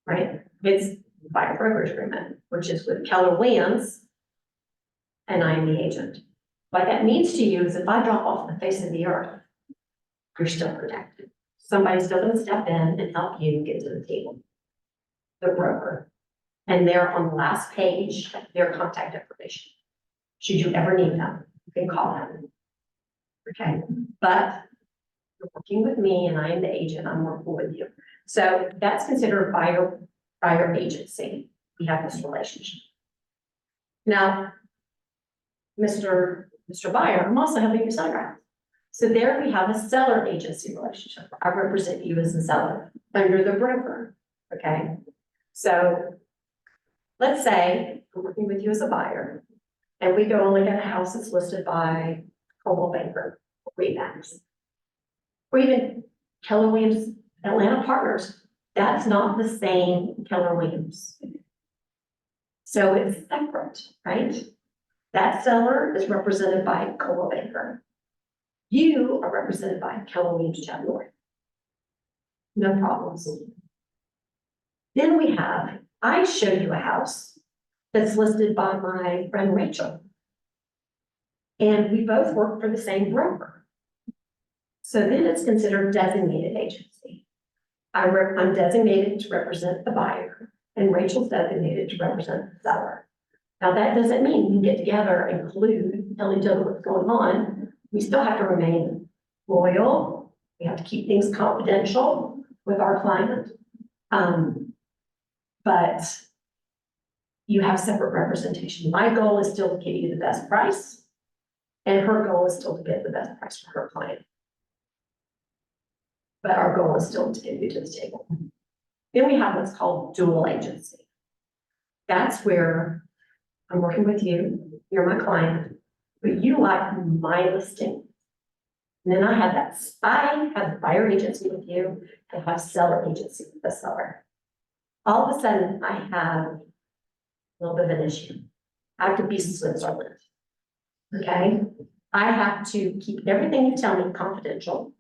Speaker 3: right? It's buyer brokerage agreement, which is with Keller Williams, and I am the agent. What that means to you is if I drop off the face of the earth, you're still protected. Somebody's still gonna step in and help you get to the table. The broker. And they're on the last page, their contact information. Should you ever need them, you can call them. Okay, but you're working with me and I am the agent, I'm working with you. So that's considered buyer agency. We have this relationship. Now, Mr. Buyer, I'm also helping you sell your house. So there we have a seller agency relationship. I represent you as a seller under the broker, okay? So let's say I'm working with you as a buyer and we go and look at a house that's listed by Coldwell Banker, Remax, or even Keller Williams Atlanta Partners. That's not the same Keller Williams. So it's separate, right? That seller is represented by Coldwell Banker. You are represented by Keller Williams Chatmore. No problems. Then we have, I show you a house that's listed by my friend Rachel. And we both work for the same broker. So then it's considered designated agency. I'm designated to represent the buyer and Rachel's designated to represent the seller. Now that doesn't mean we can get together and collude, tell each other what's going on. We still have to remain loyal. We have to keep things confidential with our client. But you have separate representation. My goal is still to get you the best price, and her goal is still to get the best price for her client. But our goal is still to get you to the table. Then we have what's called dual agency. That's where I'm working with you, you're my client, but you like my listing. And then I have the buyer agency with you, and I have seller agency with the seller. All of a sudden, I have a little bit of an issue. I have to be Switzerland, okay? I have to keep everything you tell me confidential.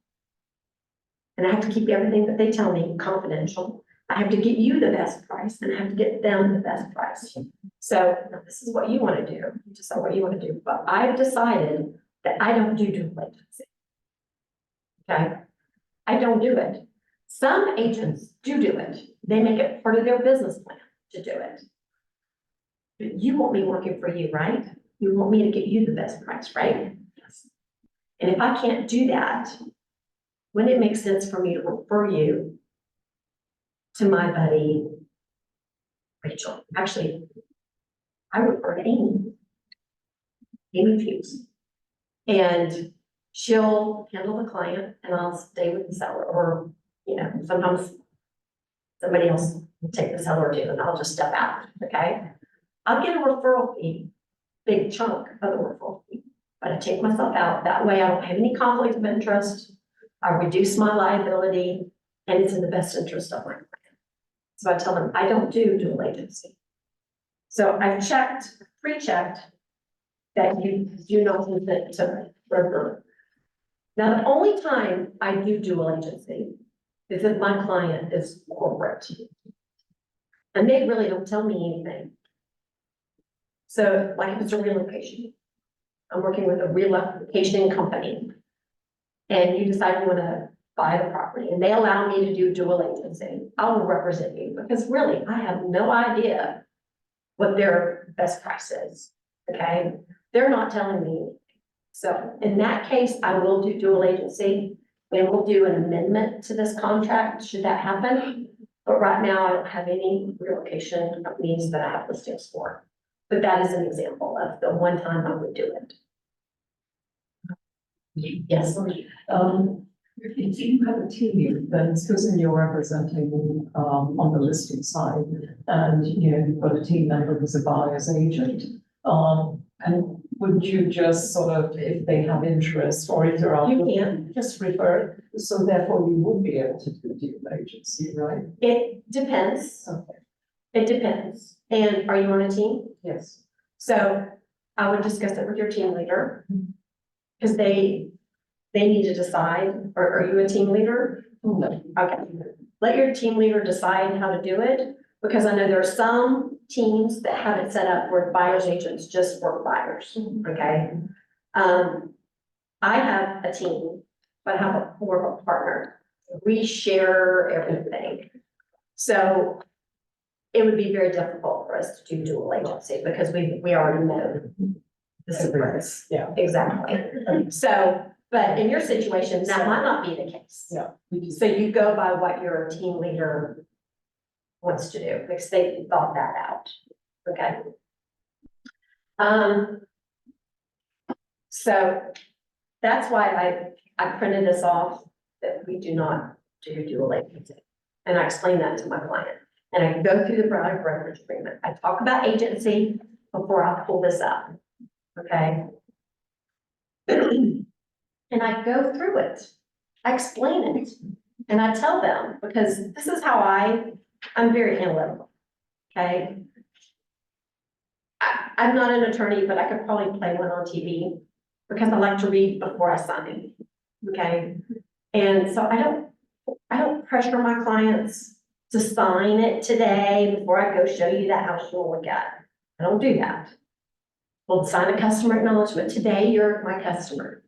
Speaker 3: And I have to keep everything that they tell me confidential. I have to get you the best price, and I have to get them the best price. So this is what you want to do. You decide what you want to do, but I've decided that I don't do dual agency. Okay, I don't do it. Some agents do it. They make it part of their business plan to do it. But you want me working for you, right? You want me to get you the best price, right? Yes. And if I can't do that, wouldn't it make sense for me to refer you to my buddy, Rachel? Actually, I refer to Amy Fuse. And she'll handle the client and I'll stay with the seller, or, you know, sometimes somebody else will take the seller too, and I'll just step out, okay? I'll get a referral fee, big chunk of the referral fee, but I take myself out. That way I don't have any conflict of interest. I reduce my liability, and it's in the best interest of my client. So I tell them, I don't do dual agency. So I've pre-checked that you do not consent to broker. Now, the only time I do dual agency is if my client is corporate. And they really don't tell me anything. So like if it's a relocation, I'm working with a relocation company. And you decide you want to buy the property and they allow me to do dual agency, I will represent you, because really I have no idea what their best price is, okay? They're not telling me. So in that case, I will do dual agency, and we'll do an amendment to this contract, should that happen. But right now, I don't have any relocation companies that I have listings for. But that is an example of the one time I would do it. Yes.
Speaker 6: If you have a team, then supposing you're representing on the listing side, and you've got a team member who's a buyer's agent. And would you just sort of, if they have interest or if they're out,
Speaker 3: You can.
Speaker 6: just refer, so therefore you would be able to do deal agency, right?
Speaker 3: It depends.
Speaker 6: Okay.
Speaker 3: It depends. And are you on a team?
Speaker 6: Yes.
Speaker 3: So I would discuss it with your team leader. Because they need to decide, or are you a team leader?
Speaker 6: No.
Speaker 3: Okay, let your team leader decide how to do it, because I know there are some teams that have it set up where buyer's agents just work buyers, okay? I have a team, but I have a more of a partner. We share everything. So it would be very difficult for us to do dual agency because we already know the secrets.
Speaker 6: Yeah.
Speaker 3: Exactly. So, but in your situation, that might not be the case.
Speaker 6: Yeah.
Speaker 3: So you go by what your team leader wants to do, because they thought that out, okay? So that's why I printed this off, that we do not do dual agency. And I explain that to my client, and I go through the brokerage agreement. I talk about agency before I pull this up, okay? And I go through it, I explain it, and I tell them, because this is how I'm very analytical, okay? I'm not an attorney, but I could probably play one on TV, because I like to read before I sign, okay? And so I don't pressure my clients to sign it today before I go show you that house you'll look at. I don't do that. We'll sign a customer acknowledgement. Today, you're my customer.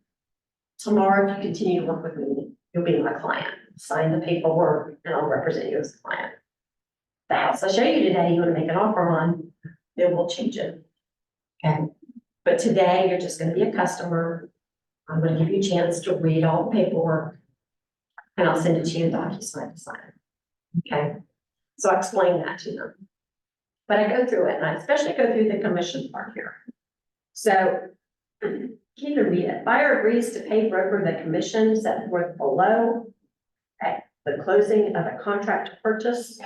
Speaker 3: Tomorrow, if you continue to work with me, you'll be my client. Sign the paperwork and I'll represent you as a client. The house I show you today, you want to make an offer on, then we'll change it. Okay, but today you're just gonna be a customer. I'm gonna give you a chance to read all the paperwork. And I'll send it to you in DocuSign to sign. Okay, so I explain that to them. But I go through it, and I especially go through the commission part here. So, you can read it. Buyer agrees to pay broker the commission set forth below at the closing of a contract to purchase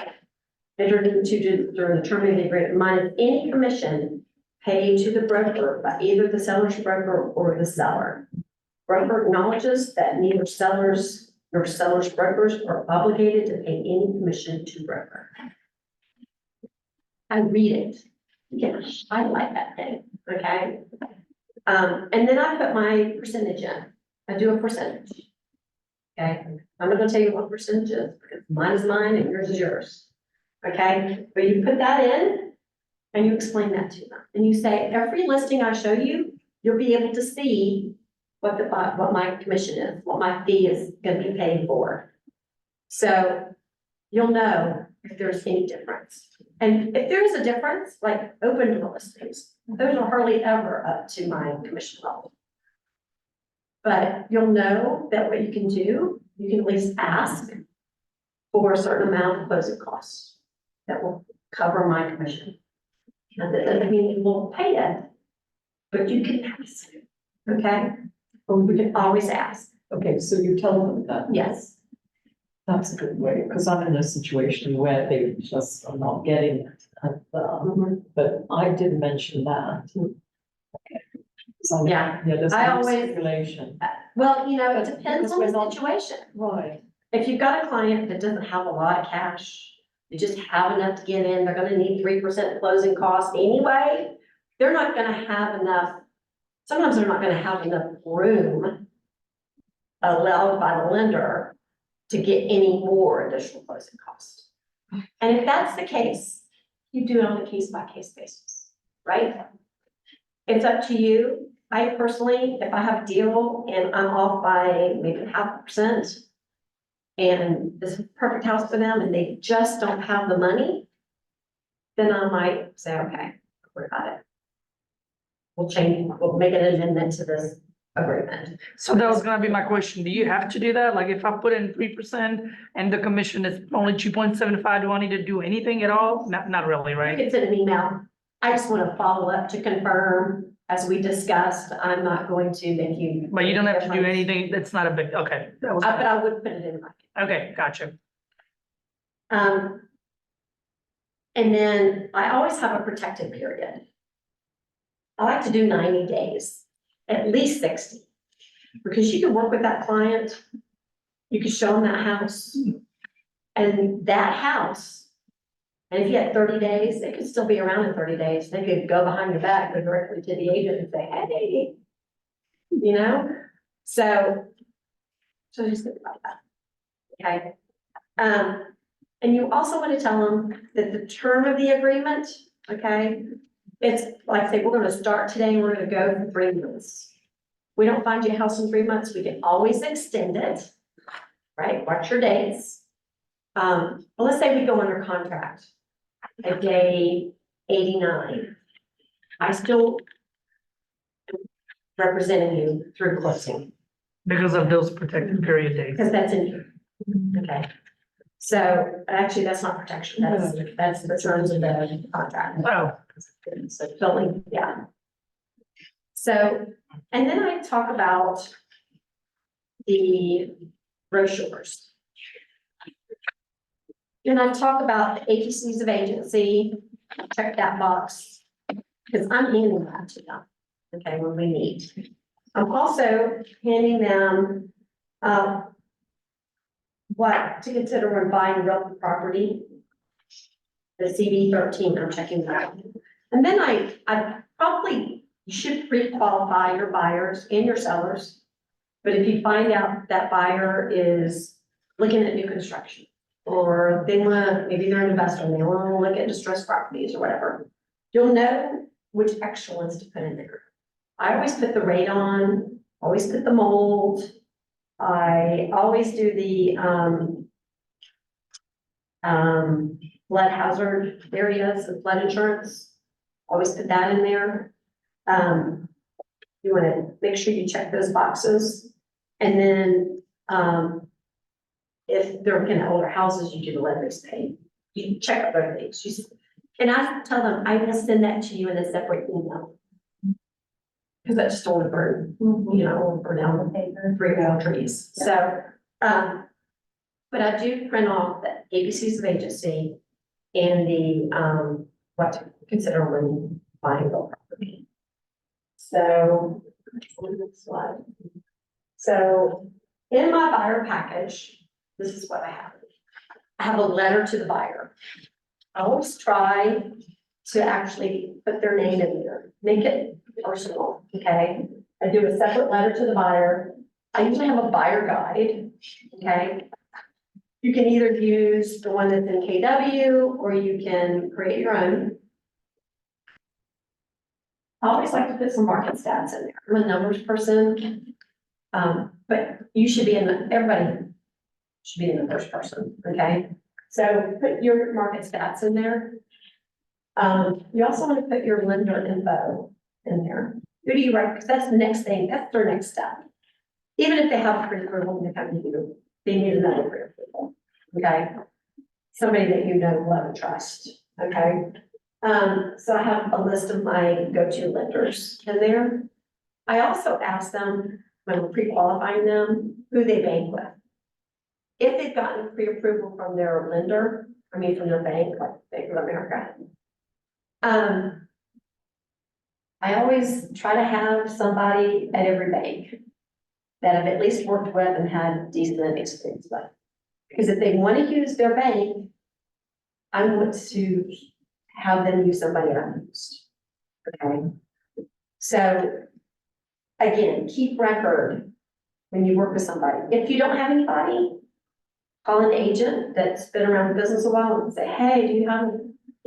Speaker 3: entered into during the term of the agreement, minus any commission paid to the broker by either the seller's broker or the seller. Broker acknowledges that neither sellers nor seller's brokers are obligated to pay any commission to broker. I read it. Yeah, I like that thing, okay? And then I put my percentage in. I do a percentage. Okay, I'm not gonna tell you what percentage is, because mine is mine and yours is yours. Okay, but you put that in and you explain that to them. And you say, every listing I show you, you'll be able to see what my commission is, what my fee is gonna be paid for. So you'll know if there's any difference. And if there is a difference, like open door listings, those are hardly ever up to my commission level. But you'll know that what you can do, you can at least ask for a certain amount of closing costs that will cover my commission. And that doesn't mean you won't pay it, but you can ask, okay? Or we can always ask,
Speaker 6: Okay, so you tell them that.
Speaker 3: yes.
Speaker 6: That's a good way, because I'm in a situation where they just are not getting it. And, but I did mention that. Okay. So,
Speaker 3: Yeah,
Speaker 6: there's
Speaker 3: I
Speaker 6: no
Speaker 3: always-
Speaker 6: stipulation.
Speaker 3: well, you know, it depends
Speaker 6: Because
Speaker 3: on
Speaker 6: we're
Speaker 3: the
Speaker 6: not-
Speaker 3: situation.
Speaker 6: Right.
Speaker 3: If you've got a client that doesn't have a lot of cash, they just have enough to get in, they're gonna need 3% closing costs anyway, they're not gonna have enough, sometimes they're not gonna have enough room allowed by the lender to get any more additional closing costs. And if that's the case, you do it on a case-by-case basis, right? It's up to you. I personally, if I have a deal and I'm off by maybe 0.5%, and this is a perfect house for them, and they just don't have the money, then I might say, okay, don't worry about it. We'll make an amendment to this agreement.
Speaker 4: So that was gonna be my question. Do you have to do that? Like if I put in 3% and the commission is only 2.75, do I need to do anything at all? Not really,
Speaker 3: You
Speaker 4: right?
Speaker 3: can send an email. I just want to follow up to confirm as we discussed, I'm not going to make you.
Speaker 4: But you don't have to do anything, that's not a big, okay, that was,
Speaker 3: But I would put it in my.
Speaker 4: okay, gotcha.
Speaker 3: And then I always have a protected period. I like to do 90 days, at least 60. Because you can work with that client, you can show them that house. And that house, and if you had 30 days, they could still be around in 30 days. They could go behind your back, go directly to the agent and say, hey, you know? So just think about that. Okay. And you also want to tell them that the term of the agreement, okay, it's like, say, we're gonna start today and we're gonna go for 3 months. We don't find you a house in 3 months, we can always extend it, right? Watch your dates. Well, let's say we go under contract at day 89. I still representing you through closing,
Speaker 4: Because of those protected period days.
Speaker 3: because that's in here, okay? So actually, that's not protection, that's the terms of the contract.
Speaker 4: Oh,
Speaker 3: Building, yeah. So, and then I talk about the brochures. And I talk about the agencies of agency, check that box, because I'm handing that to them, okay, when we meet. I'm also handing them, what to consider when buying real property. The CB 13, I'm checking that. And then I probably, you should pre-qualify your buyers and your sellers. But if you find out that buyer is looking at new construction, or they wanna, maybe they're an investor and they wanna look at distressed properties or whatever, you'll know which extra ones to put in there. I always put the radon, always put the mold. I always do the, flood hazard areas of flood insurance. Always put that in there. You wanna make sure you check those boxes. And then, if they're looking at older houses, you do the lenders pay. You check out those things. And I tell them, I will send that to you in a separate email. Because that's just don't burn, you know, burn down the paper, 3 more trees. So, but I do print off the ABCs of agency and the, what to consider when buying real property. So, next slide. So, in my buyer package, this is what I have. I have a letter to the buyer. I always try to actually put their name in there, make it personal, okay? I do a separate letter to the buyer. I usually have a buyer guide, okay? You can either use the one that's in KW or you can create your own. I always like to put some market stats in there. I'm a numbers person. But you should be everybody should be in the first person, okay? So put your market stats in there. You also want to put your lender info in there. Who do you write? Because that's the next thing, that's their next step. Even if they have a pre-approval when they come to you, they need another pre-approval, okay? Somebody that you know, love, and trust, okay? So I have a list of my go-to lenders in there. I also ask them, when I'm pre-qualifying them, who they bank with. If they've gotten pre-approval from their lender, from their bank, like Bank of America. I always try to have somebody at every bank that I've at least worked with and had decent experience with. Because if they want to use their bank, I want to have them use somebody I've used. Okay. So again, keep record when you work with somebody. If you don't have anybody, call an agent that's been around the business a while and say, hey, do you have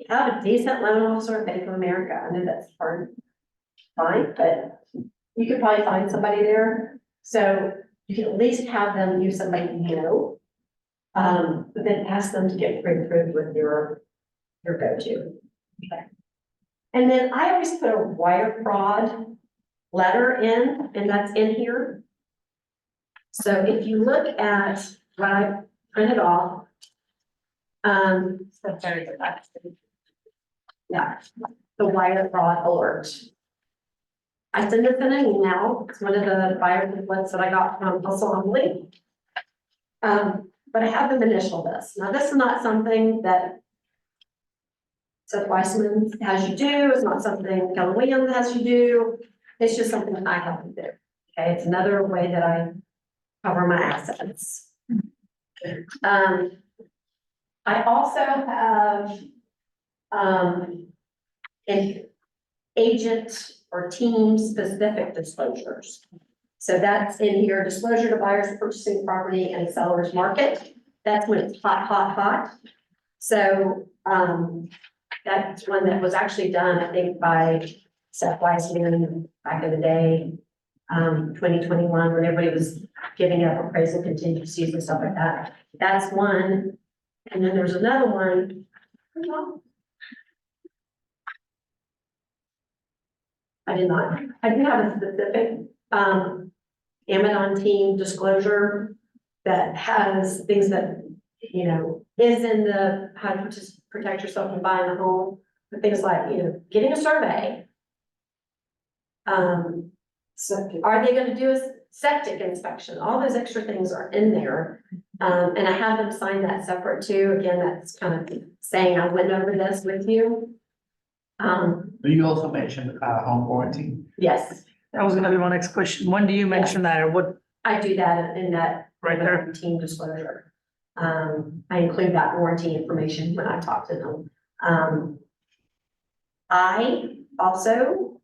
Speaker 3: a decent loan officer at Bank of America? I know that's hard, fine, but you could probably find somebody there. So you can at least have them use somebody you know, but then ask them to get pre-approved with your go-to. Okay. And then I always put a wire fraud letter in, and that's in here. So if you look at what I printed off, yeah, the wire fraud alert. I send it in an email. It's one of the buyer templates that I got from Hustle Humbly. But I have them initial this. Now, this is not something that Seth Weissman has you do. It's not something Keller Williams has you do. It's just something that I have to do. Okay, it's another way that I cover my assets. I also have an agent or team specific disclosures. So that's in here, disclosure to buyers purchasing property and sellers market. That's when it's hot, hot, hot. So that's one that was actually done, I think, by Seth Weissman back in the day, 2021, when everybody was giving up appraisal contingencies and stuff like that. That's one. And then there's another one. I do have a specific, Amidon team disclosure that has things that, you know, is in the, how to just protect yourself from buying a home, but things like, you know, getting a survey. Are they gonna do a septic inspection? All those extra things are in there. And I have them sign that separate too. Again, that's kind of saying I went over this with you.
Speaker 2: Do you also mention home warranty?
Speaker 3: Yes,
Speaker 4: That was gonna be my next question. When do you mention that, or what,
Speaker 3: I do that in that.
Speaker 4: Right there.
Speaker 3: Team disclosure. I include that warranty information when I talk to them. I also,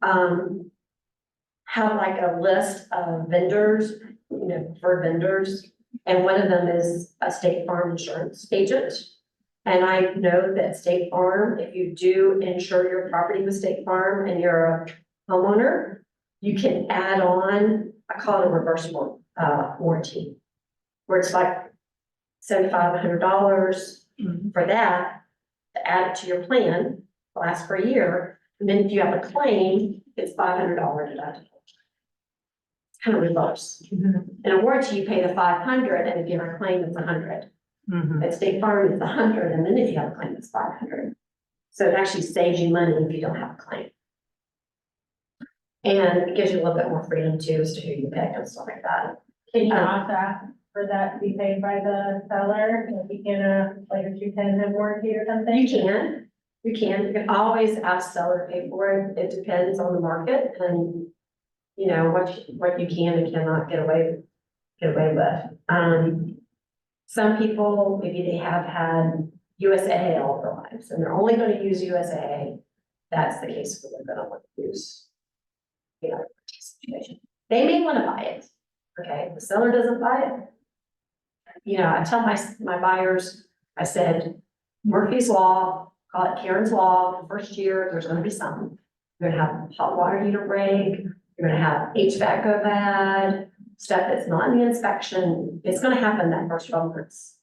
Speaker 3: have like a list of vendors, you know, for vendors. And one of them is a State Farm insurance agent. And I know that State Farm, if you do insure your property with State Farm and you're a homeowner, you can add on, I call it a reversible warranty, where it's like $7,500 for that, to add it to your plan, lasts for a year. And then if you have a claim, it's $500 deductible. It's kind of reverse. In a warranty, you pay the 500, and if you have a claim, it's 100. At State Farm, it's 100, and then if you have a claim, it's 500. So it actually saves you money if you don't have a claim. And it gives you a little bit more freedom too, as to who you pick and stuff like that.
Speaker 1: Can you opt out for that to be paid by the seller? If you can, like if you can have warranty or something?
Speaker 3: You can always ask seller to pay for it. It depends on the market and, you know, what you can and cannot get away with. Some people, maybe they have had USAA all their lives and they're only going to use USAA. That's the case where they're going to want to use, you know, situation. They may want to buy it. Okay, if the seller doesn't buy it, you know, I tell my buyers, I said, Murphy's Law, call it Karren's Law, the first year, there's gonna be something. You're gonna have hot water heater break, you're gonna have HVAC go bad, stuff that's not in the inspection, it's gonna happen that first 12 months.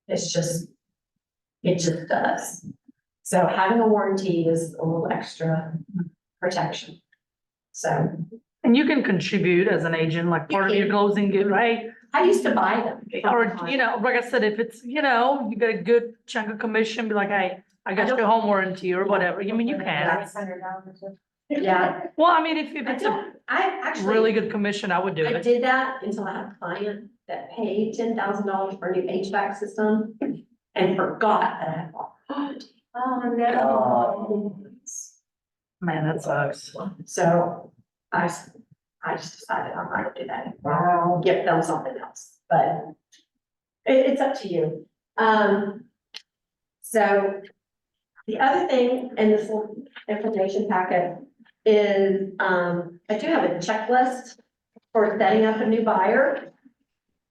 Speaker 3: It just does. So having a warranty is a little extra protection. So.
Speaker 4: and you can contribute as an agent, like part of your closing, right?
Speaker 3: I used to buy them.
Speaker 4: Or, you know, like I said, if it's, you know, you get a good chunk of commission, be like, hey, I got your home warranty or whatever. I mean, you can.
Speaker 3: Yeah,
Speaker 4: Well, I mean, if
Speaker 3: I
Speaker 4: it's a
Speaker 3: don't, I actually.
Speaker 4: really good commission, I would do
Speaker 3: I
Speaker 4: it.
Speaker 3: did that until I had a client that paid $10,000 for a new HVAC system and forgot that I had bought.
Speaker 1: Oh, no.
Speaker 4: Man, that sucks.
Speaker 3: So I just decided I'm not gonna do that. I'll give them something else, but it's up to you. So the other thing in this little information packet is, I do have a checklist for setting up a new buyer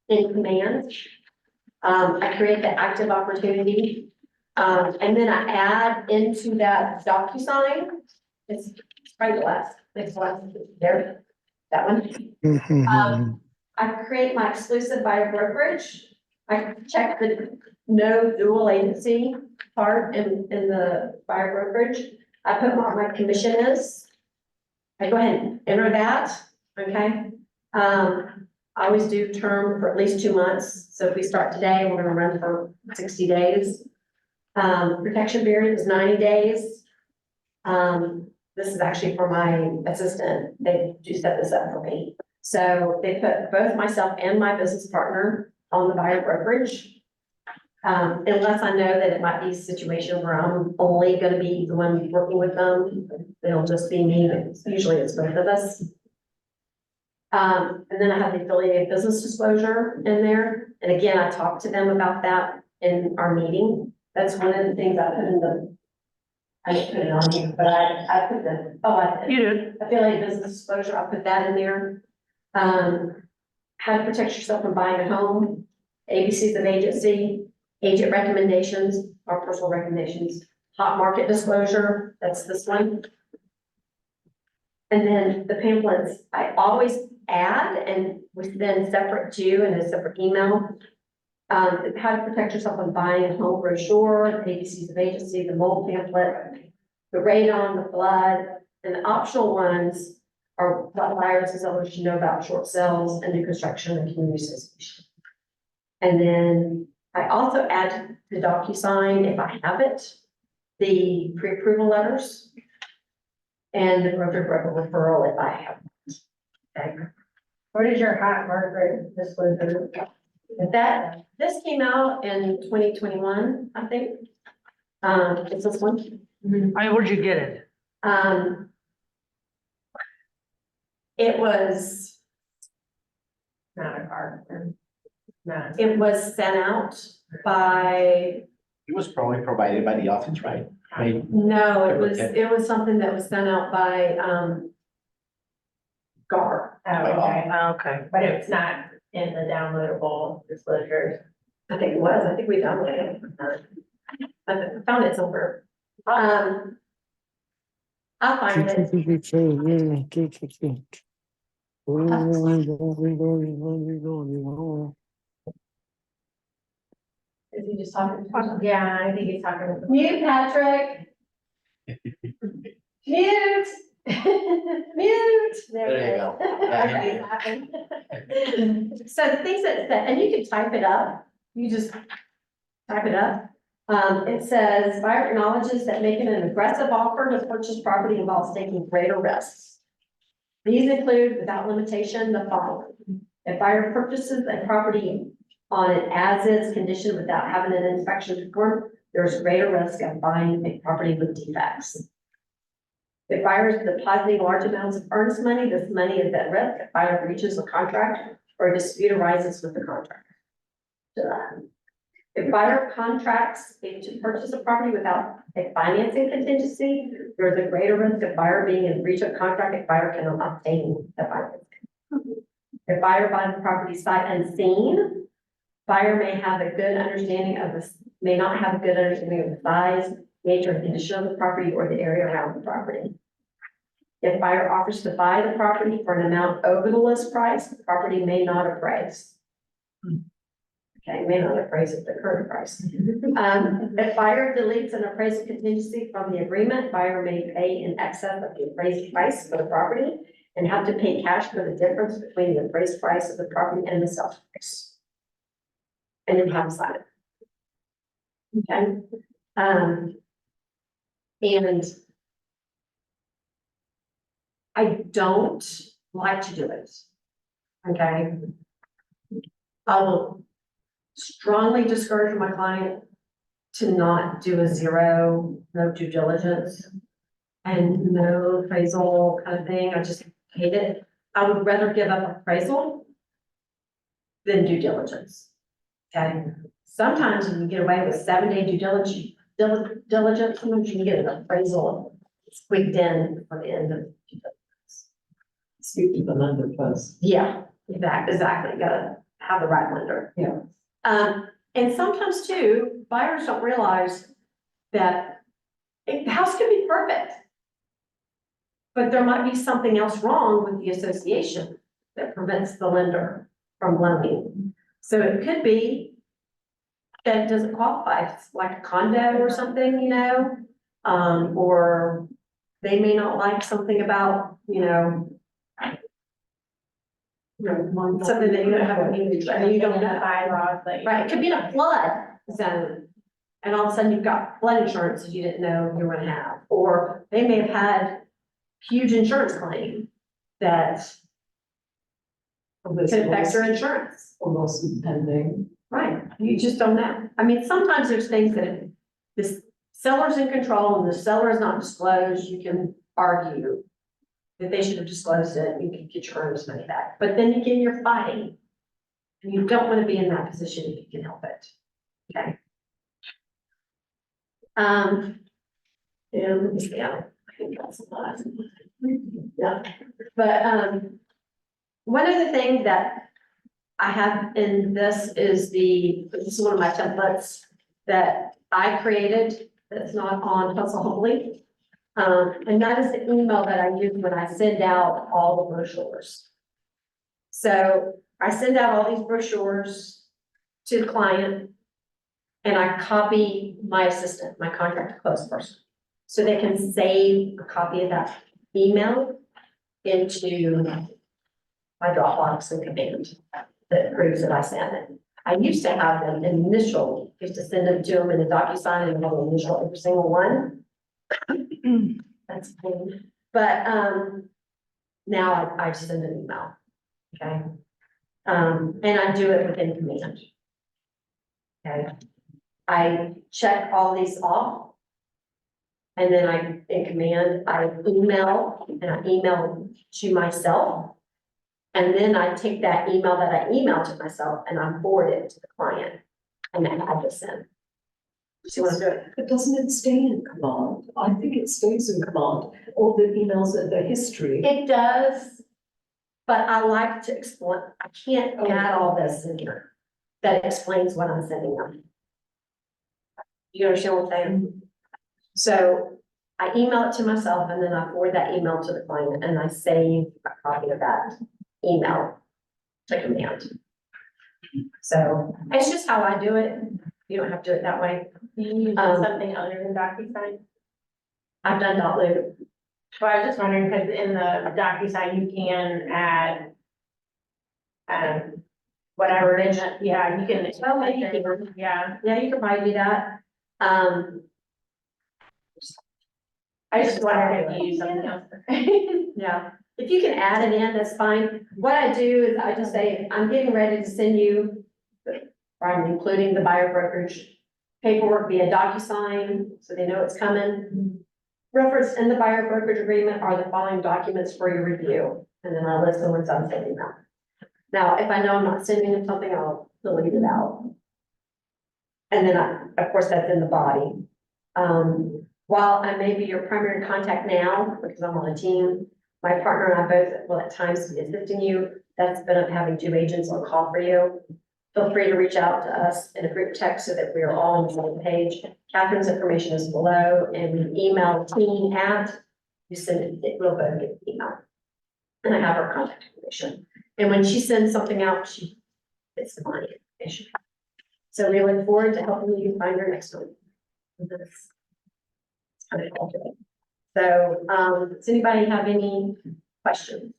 Speaker 3: in Command. I create the active opportunity, and then I add into that DocuSign. It's right left, next one, there, that one. I create my exclusive buyer brokerage. I check the no dual agency part in the buyer brokerage. I put what my commission is. I go ahead and enter that, okay? I always do term for at least 2 months. So if we start today, we're gonna run for 60 days. Protection period is 90 days. this is actually for my assistant, they do set this up for me. So they put both myself and my business partner on the buyer brokerage. Unless I know that it might be a situation where I'm only gonna be the one working with them, it'll just be me, but usually it's both of us. And then I have the affiliated business disclosure in there, and again, I talked to them about that in our meeting. That's one of the things I put in the, I didn't put it on here, but I put the, I
Speaker 4: You
Speaker 3: did,
Speaker 4: did.
Speaker 3: affiliated business disclosure, I put that in there. How to protect yourself from buying a home, ABCs of agency, agent recommendations, or personal recommendations, hot market disclosure, that's this one. And then the pamphlets, I always add and with then separate too in a separate email. How to protect yourself from buying a home brochure, ABCs of agency, the mold pamphlet, the radon, the flood, and the optional ones are what buyers and sellers should know about short sales and new construction and community association. And then I also add to DocuSign, if I have it, the pre-approval letters and the broker referral if I have it. Okay.
Speaker 1: What is your hot market disclosure?
Speaker 3: This came out in 2021, I think. It's this one.
Speaker 4: I mean, where'd you get it?
Speaker 3: It was,
Speaker 1: Not a card. Not.
Speaker 3: it was sent out by,
Speaker 2: It was probably provided by the office, right? Right.
Speaker 3: no, it was something that was sent out by, GAR.
Speaker 1: Oh, okay,
Speaker 4: Okay.
Speaker 1: but it's not in the downloadable disclosures.
Speaker 3: I think it was, I think we downloaded it. I found it somewhere. I'll find it.
Speaker 1: Is he just talking? Yeah, I think he's talking.
Speaker 3: Mute, Patrick. Mute. Mute.
Speaker 2: There you go. Yeah.
Speaker 3: So the things that, and you can type it up, you just type it up. It says, buyer acknowledges that making an aggressive offer to purchase property involves taking greater risks. These include, without limitation, the following. If buyer purchases a property on an as-is condition without having an inspection performed, there's greater risk of buying a property with defects. If buyer is depositing large amounts of earnest money, this money is at risk if buyer breaches a contract or a dispute arises with the contractor. If buyer contracts to purchase a property without a financing contingency, there is a greater risk of buyer being in breach of contract if buyer cannot obtain the financing. If buyer buys the property sight unseen, buyer may have a good understanding of this, may not have a good understanding of the size, nature, and condition of the property or the area around the property. If buyer offers to buy the property for an amount over the list price, the property may not appraise. Okay, may not appraise at the current price. If buyer deletes an appraisal contingency from the agreement, buyer may pay in excess of the appraised price for the property and have to pay cash for the difference between the appraised price of the property and the sales price. And then have to sign it. Okay. And I don't like to do it. Okay. I will strongly discourage my client to not do a zero, no due diligence and no appraisal kind of thing. I just hate it. I would rather give up appraisal than due diligence. Okay. Sometimes you can get away with 7-day due diligence, sometimes you can get an appraisal squeaked in for the end of due diligence.
Speaker 6: Speak to the lender first.
Speaker 3: Yeah, exactly. You gotta have the right lender.
Speaker 6: Yeah.
Speaker 3: And sometimes too, buyers don't realize that the house can be perfect. But there might be something else wrong with the association that prevents the lender from loaning. So it could be that it doesn't qualify, it's like a condo or something, you know? Or they may not like something about, something that you don't have, you don't know.
Speaker 1: Bylaws, like.
Speaker 3: Right, it could be in a flood zone. And all of a sudden you've got flood insurance that you didn't know you were gonna have, or they may have had
Speaker 1: huge insurance claim that could affect your insurance.
Speaker 6: Or lawsuit pending.
Speaker 1: Right, you just don't know. I mean, sometimes there's things that this seller's in control and the seller is not disclosed, you can argue that they should have disclosed it, and you can get your earnest money back. But then again, you're fighting. And you don't want to be in that position if you can help it. Okay. And, yeah, I think that's a lot. Yeah, but, one of the things that I have in this is this is one of my templates that I created that's not on Hustle Humbly. And that is the email that I use when I send out all the brochures. So I send out all these brochures to the client and I copy my assistant, my contract close person. So they can save a copy of that email into my Dropbox and command that proves that I sent it. I used to have them initial, used to send them to them in a DocuSign and they'll initial every single one. That's pain. But now I just send an email. Okay. And I do it within command. Okay. I check all these off. And then in command, I email to myself. And then I take that email that I emailed to myself and I forward it to the client. And then I just send. See what I'm doing?
Speaker 6: But doesn't it stay in command? I think it stays in command, all the emails and the history.
Speaker 1: It does, but I like to explain, I can't add all this in here that explains what I'm sending them. You understand what I'm saying? So I email it to myself and then I forward that email to the client and I save a copy of that email to command. So it's just how I do it. You don't have to do it that way.
Speaker 3: Do you use something other than DocuSign?
Speaker 1: I've done .loop.
Speaker 3: Well, I was just wondering, because in the DocuSign, you can add whatever in it, yeah, you can.
Speaker 1: Well, maybe you can.
Speaker 3: Yeah,
Speaker 1: Yeah, you can probably do that.
Speaker 3: I just wondered if you use something else.
Speaker 1: Yeah, if you can add it in, that's fine. What I do is I just say, I'm getting ready to send you, or I'm including the buyer brokerage paperwork via DocuSign, so they know it's coming. Referenced in the buyer brokerage agreement are the following documents for your review, and then I'll list the ones I'm sending them. Now, if I know I'm not sending them something, I'll delete it out. And then of course, that's in the body. While I may be your primary contact now, because I'm on a team, my partner and I both will at times be assisting you. That's been having 2 agents on call for you. Feel free to reach out to us in a group text so that we are all on the same page. Catherine's information is below, and we email team you send it, we'll both get the email. And I have her contact information. And when she sends something out, she gets the money information. So we look forward to helping you find your next one. That's kind of all to it. So, does anybody have any questions?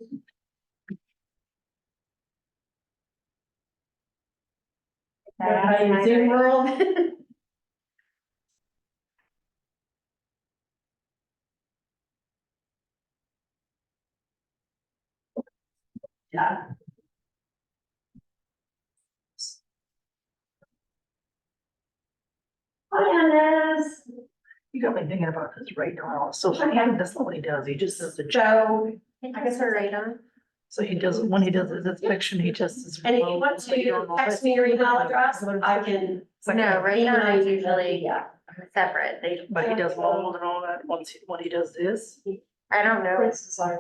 Speaker 1: Everybody in Zoom world? Yeah. Hi, Anna.
Speaker 4: You got me thinking about this right now. So that's not what he does. He just does the.
Speaker 1: So, I guess her radar.
Speaker 4: So he does, when he does his inspection, he just is.
Speaker 1: And if you want to text me your email address, I can.
Speaker 5: No, radar is usually
Speaker 1: Yeah.
Speaker 5: separate.
Speaker 4: But he does mold and all that when he does this.
Speaker 5: I don't know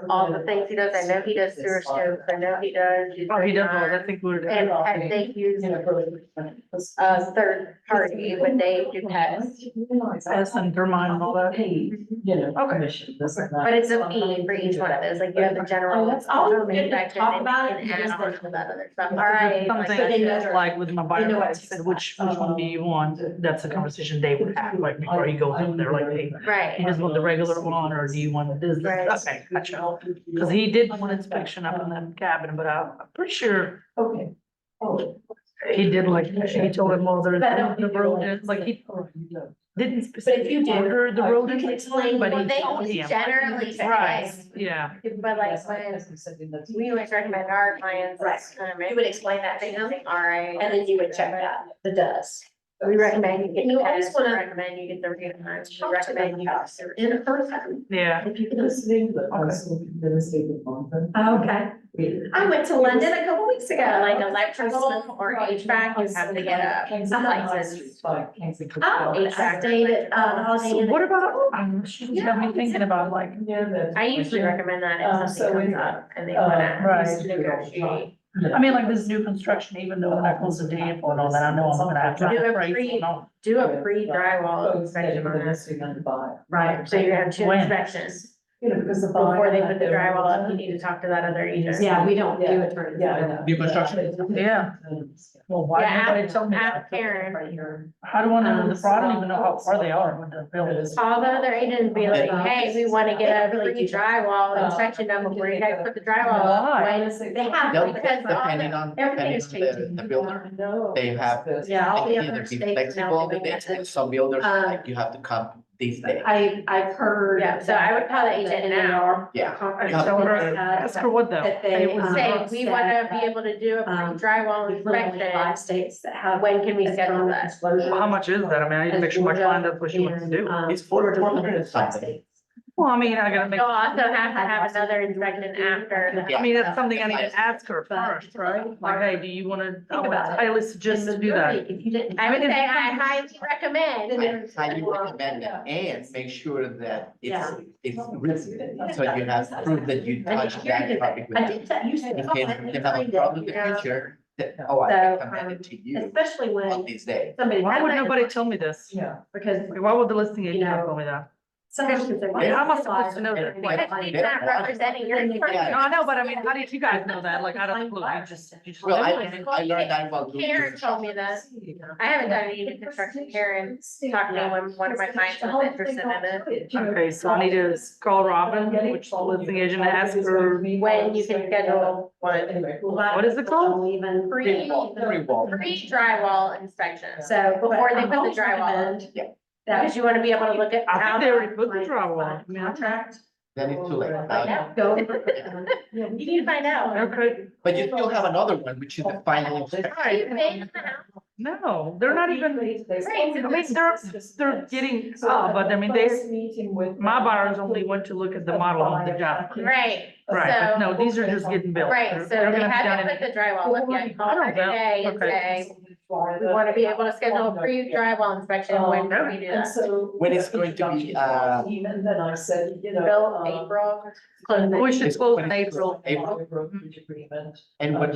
Speaker 5: all the things he does. I know he does sewer scopes. I know he does.
Speaker 4: Oh, he does all that, I think we're.
Speaker 5: And they use third party when they do tests.
Speaker 4: As and Thermine and all that.
Speaker 6: Paid,
Speaker 4: Okay.
Speaker 6: commission, this and that.
Speaker 5: But it's a fee for each one of those. Like you have the general.
Speaker 1: Oh, that's always good to
Speaker 5: inspection,
Speaker 1: talk
Speaker 5: and
Speaker 1: about
Speaker 5: you
Speaker 1: it,
Speaker 5: can
Speaker 1: because
Speaker 5: add on
Speaker 1: then-
Speaker 5: to that other stuff. All right.
Speaker 4: Some
Speaker 5: like,
Speaker 1: so they know
Speaker 4: things, like with my
Speaker 1: they know
Speaker 4: buyer,
Speaker 1: what
Speaker 4: I
Speaker 1: to
Speaker 4: said, which one do you want? That's a conversation they would have, like before he goes in there, like, hey, you
Speaker 5: Right.
Speaker 4: just want the regular one, or do you want this?
Speaker 5: Right.
Speaker 4: Okay, gotcha. Cause he did one inspection up in that cabin, but I'm pretty sure
Speaker 6: Okay. Oh.
Speaker 4: he did like, he told him, well, there's.
Speaker 1: But I don't
Speaker 4: the road is, like he, didn't
Speaker 3: But if you
Speaker 4: specifically
Speaker 3: do,
Speaker 4: order the road
Speaker 3: you can
Speaker 4: explained,
Speaker 3: explain
Speaker 4: but
Speaker 5: Well,
Speaker 4: he
Speaker 5: they
Speaker 4: told him.
Speaker 5: generally
Speaker 4: Right,
Speaker 5: say,
Speaker 4: yeah.
Speaker 5: but like when we always recommend our clients.
Speaker 3: Right. You would explain that to him,
Speaker 5: Alright.
Speaker 3: and then you would check that, the does.
Speaker 5: We recommend you get
Speaker 3: You
Speaker 5: the
Speaker 3: always
Speaker 5: test, we
Speaker 3: wanna
Speaker 5: recommend you get the refunds, we
Speaker 3: Talk to them
Speaker 5: recommend you.
Speaker 3: about it in person.
Speaker 4: Yeah.
Speaker 3: If you can.
Speaker 6: Listening, but
Speaker 4: Okay.
Speaker 6: also real estate development.
Speaker 3: Okay. I went to London a couple weeks ago.
Speaker 5: Like electrical or HVAC, you have to get a license.
Speaker 3: Oh, I
Speaker 5: HVAC.
Speaker 3: stayed at, Holiday
Speaker 4: So
Speaker 3: Inn.
Speaker 4: what about, she's got me thinking about like,
Speaker 5: I usually recommend that if
Speaker 6: So
Speaker 5: something
Speaker 6: in-
Speaker 5: comes up and they wanna
Speaker 4: Right.
Speaker 5: negotiate.
Speaker 4: I mean, like this new construction, even though when I close the day for and all that, I know I'm gonna have to.
Speaker 5: Do a
Speaker 4: appraise
Speaker 5: pre-
Speaker 4: and all.
Speaker 5: Do a pre-drywall inspection on this,
Speaker 3: Right.
Speaker 5: so you have two
Speaker 4: When?
Speaker 5: inspections.
Speaker 6: You know, because the.
Speaker 5: Before they put the drywall up, you need to talk to that other agent.
Speaker 3: Yeah, we don't do it for.
Speaker 6: Yeah, I know.
Speaker 2: New construction.
Speaker 4: Yeah. Well, why
Speaker 5: Yeah,
Speaker 4: nobody told me
Speaker 5: Ask
Speaker 4: that?
Speaker 5: Karen,
Speaker 4: How do I know the fraud? I don't even know how far they are with the buildings.
Speaker 5: call the other agent and be like, hey, we wanna get a pre-drywall inspection done before you guys put the drywall up.
Speaker 4: Why?
Speaker 5: When they have,
Speaker 2: They'll-
Speaker 5: because
Speaker 2: Depending on
Speaker 5: everything's
Speaker 2: the builder, they have.
Speaker 3: Yeah, all
Speaker 2: They
Speaker 3: the
Speaker 2: can
Speaker 3: other
Speaker 2: either be
Speaker 3: states now
Speaker 2: flexible,
Speaker 3: doing
Speaker 2: the
Speaker 3: that.
Speaker 2: dates, and some builders, like you have to come these days.
Speaker 3: I've heard.
Speaker 5: Yeah, so I would call the agent now.
Speaker 2: Yeah.
Speaker 4: Tell her, ask her what though.
Speaker 3: That they,
Speaker 4: It was-
Speaker 5: Say, we wanna be able to do a pre-drywall inspection,
Speaker 3: states that have.
Speaker 5: when can we schedule that?
Speaker 4: Well, how much is that? I mean, I need to make sure my client does what she wants to do.
Speaker 2: It's 400 and something.
Speaker 4: Well, I mean, I gotta make,
Speaker 5: You'll also have to have another inspection after.
Speaker 2: Yeah.
Speaker 4: I mean, that's something I need to ask her first, right? Like, hey, do you wanna, I would
Speaker 3: about it.
Speaker 4: highly suggest to do that.
Speaker 3: If you didn't.
Speaker 5: I would say I highly recommend.
Speaker 2: I highly recommend it and make sure that
Speaker 3: Yeah.
Speaker 2: it's written, so you have proof that you touched that topic with
Speaker 3: I
Speaker 2: them.
Speaker 3: did that, you said.
Speaker 2: In case you have a problem in the future, that, oh, I
Speaker 3: So,
Speaker 2: recommend it to you
Speaker 3: Especially
Speaker 2: on
Speaker 3: when
Speaker 2: this day.
Speaker 3: somebody.
Speaker 4: Why would nobody tell me this?
Speaker 6: Yeah.
Speaker 3: Because
Speaker 4: Why would the listing agent
Speaker 3: You know,
Speaker 4: not tell me that?
Speaker 3: somebody can say. "Why
Speaker 2: Yeah,
Speaker 4: how am I
Speaker 3: is it
Speaker 4: supposed to know
Speaker 3: live?"
Speaker 4: that?
Speaker 3: And
Speaker 2: Like,
Speaker 3: they
Speaker 5: But
Speaker 3: find
Speaker 5: she's
Speaker 3: it.
Speaker 5: not representing your.
Speaker 2: Yeah.
Speaker 4: No, I know, but I mean, how did you guys know that? Like, I don't clue. You just.
Speaker 2: Well, I
Speaker 4: Okay.
Speaker 2: learned that while doing.
Speaker 5: Karen told me that. I haven't done any new construction. Karen talked to me when one of my clients was interested in it.
Speaker 4: Okay, so I need to call Robin, which is the listing agent, and ask her,
Speaker 5: When you can schedule one.
Speaker 6: Anyway.
Speaker 4: What is it called?
Speaker 3: Even.
Speaker 5: Pre-drywall inspection.
Speaker 3: So.
Speaker 5: Before they
Speaker 3: I
Speaker 5: put the
Speaker 3: always
Speaker 5: drywall.
Speaker 3: recommend
Speaker 2: Yeah.
Speaker 5: Because you wanna be able to look at
Speaker 4: I
Speaker 5: how.
Speaker 4: think they already put the drywall on. I mean,
Speaker 3: Contract.
Speaker 2: Then it's too late.
Speaker 5: Find out.
Speaker 3: Go.
Speaker 5: You need to find out.
Speaker 4: Okay,
Speaker 2: But you still have another one, which is the final inspection.
Speaker 5: Are you paying in the house?
Speaker 4: no, they're not even, I mean,
Speaker 6: Right.
Speaker 4: they're getting, but I mean, my buyers only went to look at the model on the job.
Speaker 5: Right,
Speaker 4: Right, but
Speaker 5: so,
Speaker 4: no, these are just getting built.
Speaker 5: right, so
Speaker 4: They're
Speaker 5: they
Speaker 4: gonna be done
Speaker 5: haven't
Speaker 4: in-
Speaker 5: put the drywall up yet. Call her today and say, we wanna be able to schedule a pre-drywall inspection. When can we do
Speaker 6: And
Speaker 5: that?
Speaker 6: so.
Speaker 2: When it's going to be,
Speaker 6: And then I said, you know.
Speaker 5: Bill, April, closing.
Speaker 4: We should
Speaker 2: It's
Speaker 4: close
Speaker 2: when
Speaker 4: in
Speaker 2: it's
Speaker 4: April.
Speaker 2: April,
Speaker 6: Brokerage agreement.
Speaker 2: and what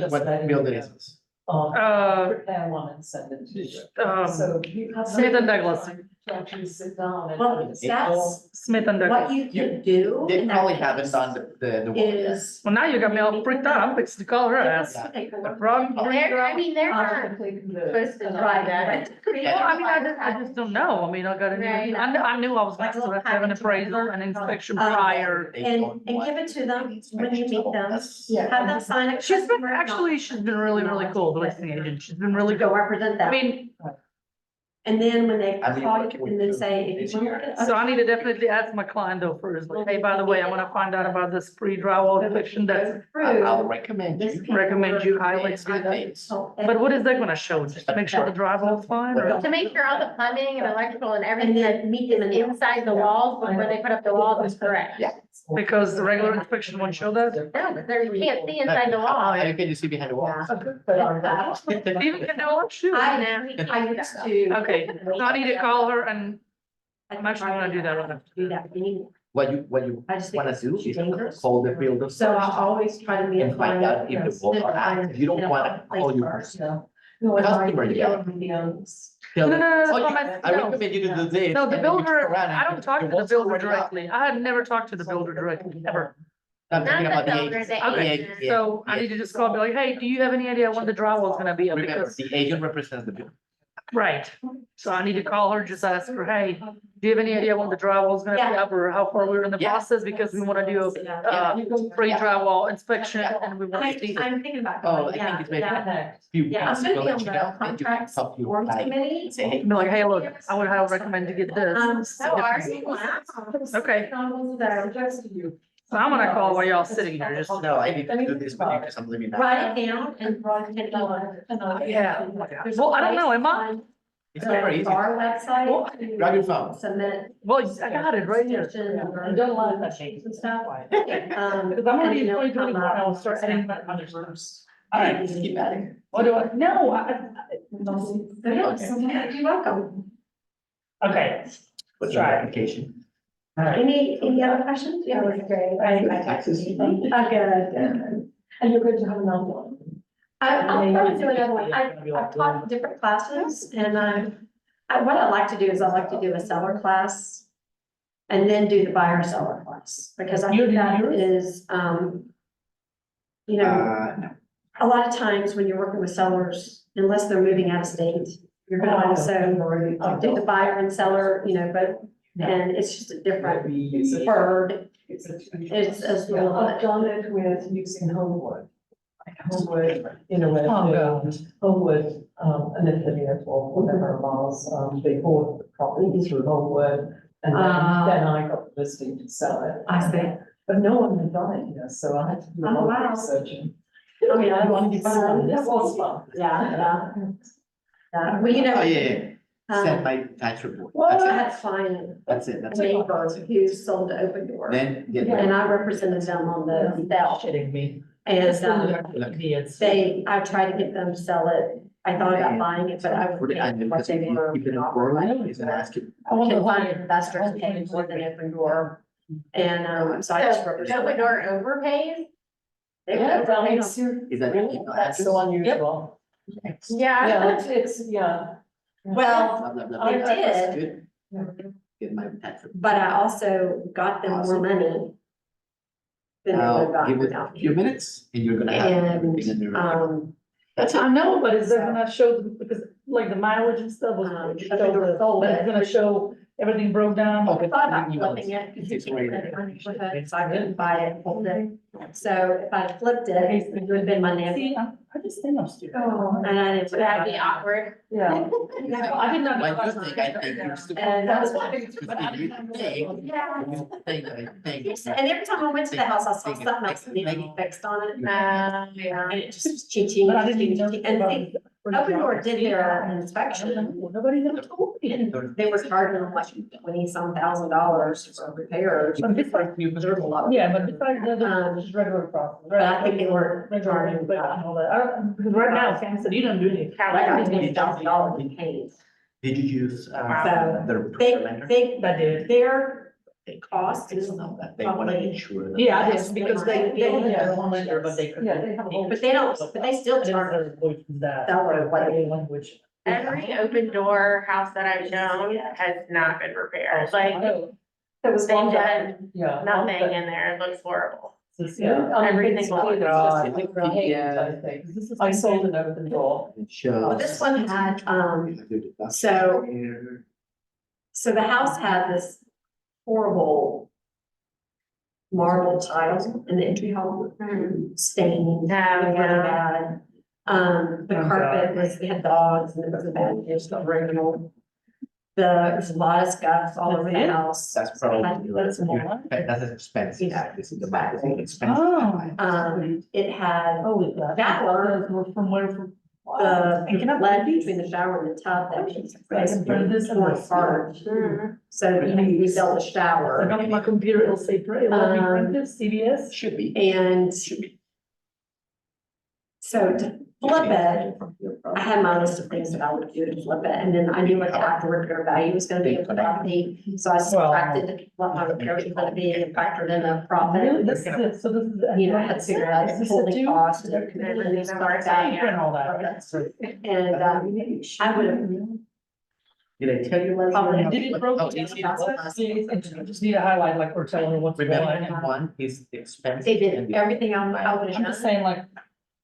Speaker 2: builder is this?
Speaker 6: Prepare one and send it to you. So you have.
Speaker 4: Smith and Douglas.
Speaker 6: To actually sit down and.
Speaker 3: Well, that's
Speaker 4: Smith and
Speaker 3: what
Speaker 4: Douglas.
Speaker 3: you could do.
Speaker 2: They
Speaker 3: in that
Speaker 2: probably
Speaker 3: case
Speaker 2: haven't done the wall yet.
Speaker 3: Is.
Speaker 4: Well, now you got me all freaked out. I'm fixing to call her ass. The wrong
Speaker 5: They're, I mean, they're not
Speaker 6: Supposed
Speaker 5: supposed to drive that.
Speaker 4: Well, I mean, I just don't know. I mean, I gotta,
Speaker 5: Right.
Speaker 4: I knew I was gonna have to have an appraisal and inspection prior.
Speaker 2: They
Speaker 3: And,
Speaker 2: don't
Speaker 3: and
Speaker 2: want
Speaker 3: give it to them when you meet them.
Speaker 2: That's-
Speaker 6: Yeah.
Speaker 3: Have them sign it.
Speaker 4: She's been, actually, she's been really, really cool, the listing agent. She's been really
Speaker 3: Go
Speaker 4: good.
Speaker 3: represent
Speaker 4: I
Speaker 3: them.
Speaker 4: mean,
Speaker 3: And then when they
Speaker 2: I've been
Speaker 3: call
Speaker 2: working
Speaker 3: you
Speaker 2: with
Speaker 3: and then
Speaker 2: you
Speaker 3: say, if
Speaker 2: this
Speaker 3: you want to
Speaker 2: year.
Speaker 3: look at.
Speaker 4: so I need to definitely ask my client though first, like, hey, by the way, I wanna find out about this pre-drywall inspection that's
Speaker 2: I'll recommend you.
Speaker 4: recommend you highly do that. But what is that gonna show? Just to make sure the drywall's fine or?
Speaker 5: To make sure all the plumbing and electrical and
Speaker 3: And
Speaker 5: everything
Speaker 3: then
Speaker 5: that
Speaker 3: meet them in the.
Speaker 5: inside the walls before they put up the walls is correct.
Speaker 2: Yeah.
Speaker 4: Because the regular inspection won't show that?
Speaker 5: No, but there, you can't see inside the wall.
Speaker 2: How can you see behind the wall?
Speaker 4: Even can do it, shoot.
Speaker 5: I know, he
Speaker 3: I
Speaker 5: can't do
Speaker 3: used
Speaker 5: that.
Speaker 3: to.
Speaker 4: Okay, so I need to call her and I'm actually gonna do that right after.
Speaker 3: Do that, you need,
Speaker 2: What you
Speaker 3: I just think
Speaker 2: wanna
Speaker 3: it's
Speaker 2: do is
Speaker 3: dangerous.
Speaker 2: call the builder
Speaker 3: So I
Speaker 2: first
Speaker 3: always try to be.
Speaker 2: and find out if the walls are active. You don't wanna call your customer yet.
Speaker 4: No, no, no, no,
Speaker 2: Oh,
Speaker 4: no,
Speaker 2: yeah, I
Speaker 4: no.
Speaker 2: recommend you to do this.
Speaker 4: No, the
Speaker 2: and then you turn
Speaker 4: builder,
Speaker 2: around
Speaker 4: I
Speaker 2: and
Speaker 4: don't talk to
Speaker 2: your
Speaker 4: the
Speaker 2: walls
Speaker 4: builder
Speaker 2: already up.
Speaker 4: directly. I had never talked to the builder directly, ever.
Speaker 2: I'm talking
Speaker 5: Not
Speaker 2: about
Speaker 5: the
Speaker 2: the
Speaker 5: builder,
Speaker 2: agent.
Speaker 5: the
Speaker 4: Okay,
Speaker 5: agent.
Speaker 4: so I need to just call and be like, hey, do you have any idea when the drywall's gonna be up?
Speaker 2: Remember,
Speaker 4: Because
Speaker 2: the agent represents the builder.
Speaker 4: Right, so I need to call her, just ask her, hey, do you have any idea when the drywall is gonna be up or how far we're in the
Speaker 2: Yeah.
Speaker 4: process? Because we wanna do pre-drywall inspection and we want to see.
Speaker 1: I'm thinking about.
Speaker 2: Oh,
Speaker 1: going,
Speaker 2: I think it's maybe
Speaker 1: yeah.
Speaker 2: a few
Speaker 1: Yeah, I'm
Speaker 2: weeks,
Speaker 1: gonna
Speaker 2: we'll
Speaker 1: be
Speaker 2: let
Speaker 1: on
Speaker 2: you
Speaker 1: the
Speaker 2: know. and you can
Speaker 1: contracts
Speaker 2: help you
Speaker 1: forms
Speaker 2: apply.
Speaker 1: committee.
Speaker 2: Say, hey,
Speaker 4: Be like, hey, look, I would highly recommend to get this.
Speaker 1: So are you? Wow.
Speaker 4: Okay. So I'm gonna call while y'all sitting here, just.
Speaker 2: No, I need to do this with you because I'm living now.
Speaker 1: Write it down and write it down.
Speaker 4: Yeah.
Speaker 1: There's
Speaker 4: Well, I
Speaker 1: a
Speaker 4: don't know, am I?
Speaker 1: place on
Speaker 2: It's very
Speaker 1: the
Speaker 2: easy.
Speaker 1: Our website.
Speaker 2: Grab your phone.
Speaker 1: Submit.
Speaker 4: Well, I got it right here.
Speaker 1: And
Speaker 4: don't let that change.
Speaker 1: And stuff.
Speaker 4: Because I'm already in
Speaker 1: And
Speaker 4: twenty
Speaker 1: it'll come
Speaker 4: twenty-four,
Speaker 1: up.
Speaker 4: I'll start adding my other stuff.
Speaker 2: All right, just keep adding.
Speaker 4: What do I, no,
Speaker 1: You're welcome.
Speaker 4: okay.
Speaker 2: What's
Speaker 4: Try.
Speaker 2: your application?
Speaker 1: Any other questions? Yeah, that's great.
Speaker 2: Taxes.
Speaker 1: Okay, good.
Speaker 6: And you're going to have another one.
Speaker 1: I'll probably do another one. I've taught different classes and what I like to do is I like to do a seller class. And then do the buyer seller class, because I think that is, you know,
Speaker 2: No.
Speaker 1: a lot of times when you're working with sellers, unless they're moving out of state, you're gonna also do the buyer and seller, you know, but, and it's just a different bird. It's as
Speaker 6: Yeah,
Speaker 1: well.
Speaker 6: I've done it with using Homewood. Like Homewood, you know,
Speaker 4: Oh, God.
Speaker 6: Homewood, an affiliate or whatever it was, they bought the property through Homewood. And then I got the listing to sell it.
Speaker 1: I see.
Speaker 6: But no one had done it here, so I had to do a
Speaker 1: Oh,
Speaker 6: lot
Speaker 1: wow.
Speaker 6: of researching.
Speaker 1: Oh, yeah,
Speaker 6: I wanted to
Speaker 1: that's
Speaker 6: see
Speaker 1: fun.
Speaker 6: that was fun.
Speaker 1: Yeah. Well, you know.
Speaker 2: Oh, yeah. Send
Speaker 1: Um,
Speaker 2: my tax report.
Speaker 1: I
Speaker 2: That's
Speaker 1: had
Speaker 2: it.
Speaker 1: a client,
Speaker 2: That's it.
Speaker 1: a
Speaker 2: That's it.
Speaker 1: neighbor who sold to Open Door.
Speaker 2: Then get.
Speaker 1: And I represented them on the bell.
Speaker 4: Shitting me.
Speaker 1: And, I tried to get them to sell it. I thought about buying it, but I would pay what they were.
Speaker 2: Keep it in Florida, is and ask it.
Speaker 4: I wonder
Speaker 1: Can
Speaker 4: why.
Speaker 1: find investors paying more than Open Door. And, so I just represented.
Speaker 5: Open Door overpaid?
Speaker 1: They
Speaker 6: Yeah,
Speaker 1: were overpaid.
Speaker 2: Is that your email
Speaker 6: That's
Speaker 2: address?
Speaker 6: so unusual.
Speaker 5: Yeah.
Speaker 6: Yeah, it's, yeah.
Speaker 1: Well,
Speaker 2: Blah, blah, blah,
Speaker 1: I
Speaker 2: blah. That's
Speaker 1: did.
Speaker 2: good. Get my tax report.
Speaker 1: but I also got them more money than they would have
Speaker 2: I'll
Speaker 1: gotten
Speaker 2: give it a
Speaker 1: without me.
Speaker 2: few minutes and you're gonna have everything in
Speaker 1: And,
Speaker 2: your.
Speaker 4: That's, I know, but is that gonna show, because like the mileage and stuff was,
Speaker 1: But
Speaker 4: show
Speaker 1: they were
Speaker 4: the-
Speaker 1: sold
Speaker 4: but
Speaker 1: it.
Speaker 4: it's gonna show everything broke down.
Speaker 2: Okay.
Speaker 1: I thought about flipping it, because
Speaker 2: It's
Speaker 1: you
Speaker 2: right
Speaker 1: can't
Speaker 2: there.
Speaker 1: put it on your hood, so I couldn't buy it, hold it. So if I flipped it, it would have been my name.
Speaker 4: See, I just think I'm stupid.
Speaker 1: And I didn't.
Speaker 5: That'd be awkward.
Speaker 6: Yeah.
Speaker 4: I did not.
Speaker 2: When you think, I think you're stupid.
Speaker 1: And that was
Speaker 4: why.
Speaker 1: Yeah.
Speaker 2: Think.
Speaker 1: And every time I went to the house, I saw something else that needed to be fixed on it.
Speaker 5: Yeah.
Speaker 1: And it just was ching.
Speaker 4: But I didn't even know.
Speaker 1: And they, Open Door did their inspection.
Speaker 4: Nobody ever told me.
Speaker 1: They were charging them like $20-some thousand for repairs.
Speaker 4: But besides,
Speaker 1: There's a lot.
Speaker 4: yeah, but besides the other, just regular process.
Speaker 1: But I think they were charging,
Speaker 4: But all that, I don't, because right now, Sam said, you don't do any.
Speaker 1: I got $20,000 in paint.
Speaker 2: Did you use,
Speaker 1: So,
Speaker 2: the lender?
Speaker 4: That did.
Speaker 1: Their cost is
Speaker 2: It's not that they wanna
Speaker 1: probably,
Speaker 2: ensure. that-
Speaker 4: Yeah, I did, because they only had one lender, but they.
Speaker 6: Yeah, they have a whole.
Speaker 1: but they still charge
Speaker 4: That.
Speaker 1: seller what it-
Speaker 4: Language.
Speaker 5: Every Open Door house that I've shown has not been repaired, like,
Speaker 6: There was
Speaker 5: they've
Speaker 6: one
Speaker 5: done
Speaker 6: yeah.
Speaker 5: nothing in there, it looks horrible.
Speaker 6: Yeah.
Speaker 5: Everything
Speaker 6: It's
Speaker 5: looks-
Speaker 6: just
Speaker 2: God.
Speaker 6: hate, I think. I sold an Open Door.
Speaker 2: It shows.
Speaker 1: Well, this one had, so- so the house had this horrible marble tiles in the entry hall, stained, really bad. The carpet was, they had dogs and it was a bad, it was original. There's a lot of scuffs all over the house.
Speaker 2: That's probably,
Speaker 1: That's
Speaker 4: more.
Speaker 2: that's expensive.
Speaker 1: Yeah.
Speaker 2: This is the back, it's expensive.
Speaker 4: Oh.
Speaker 1: It had
Speaker 4: Oh,
Speaker 1: that one,
Speaker 4: We're from where, from?
Speaker 1: the ledge between the shower and the tub that was
Speaker 4: This
Speaker 1: torn apart. So we built a
Speaker 4: I
Speaker 1: shower
Speaker 4: got on my computer, it'll say, let me print this, CVS.
Speaker 2: Should be.
Speaker 1: and
Speaker 2: Should be.
Speaker 1: so to flip it, I had my list of things that I would do to flip it, and then I knew what the after repair value was gonna be of the property. So I subtracted what my repairs were gonna be and factored in a
Speaker 4: Really,
Speaker 1: profit.
Speaker 4: this is it, so this is.
Speaker 1: You know, I had to figure out
Speaker 4: Is
Speaker 1: the
Speaker 4: this it
Speaker 1: holding
Speaker 4: too?
Speaker 1: cost and
Speaker 4: Okay.
Speaker 1: then start
Speaker 4: Print
Speaker 1: that.
Speaker 4: all that, right?
Speaker 1: And, I would have,
Speaker 2: Did I tell you?
Speaker 1: Probably.
Speaker 4: Did it broke?
Speaker 2: Oh, easy.
Speaker 4: I just need to highlight, like, we're telling her what's going
Speaker 2: Remember,
Speaker 4: on.
Speaker 2: one is expensive.
Speaker 1: they
Speaker 2: and
Speaker 1: did
Speaker 2: the-
Speaker 1: everything I would
Speaker 4: I'm
Speaker 1: have
Speaker 4: just
Speaker 1: done.
Speaker 4: saying, like,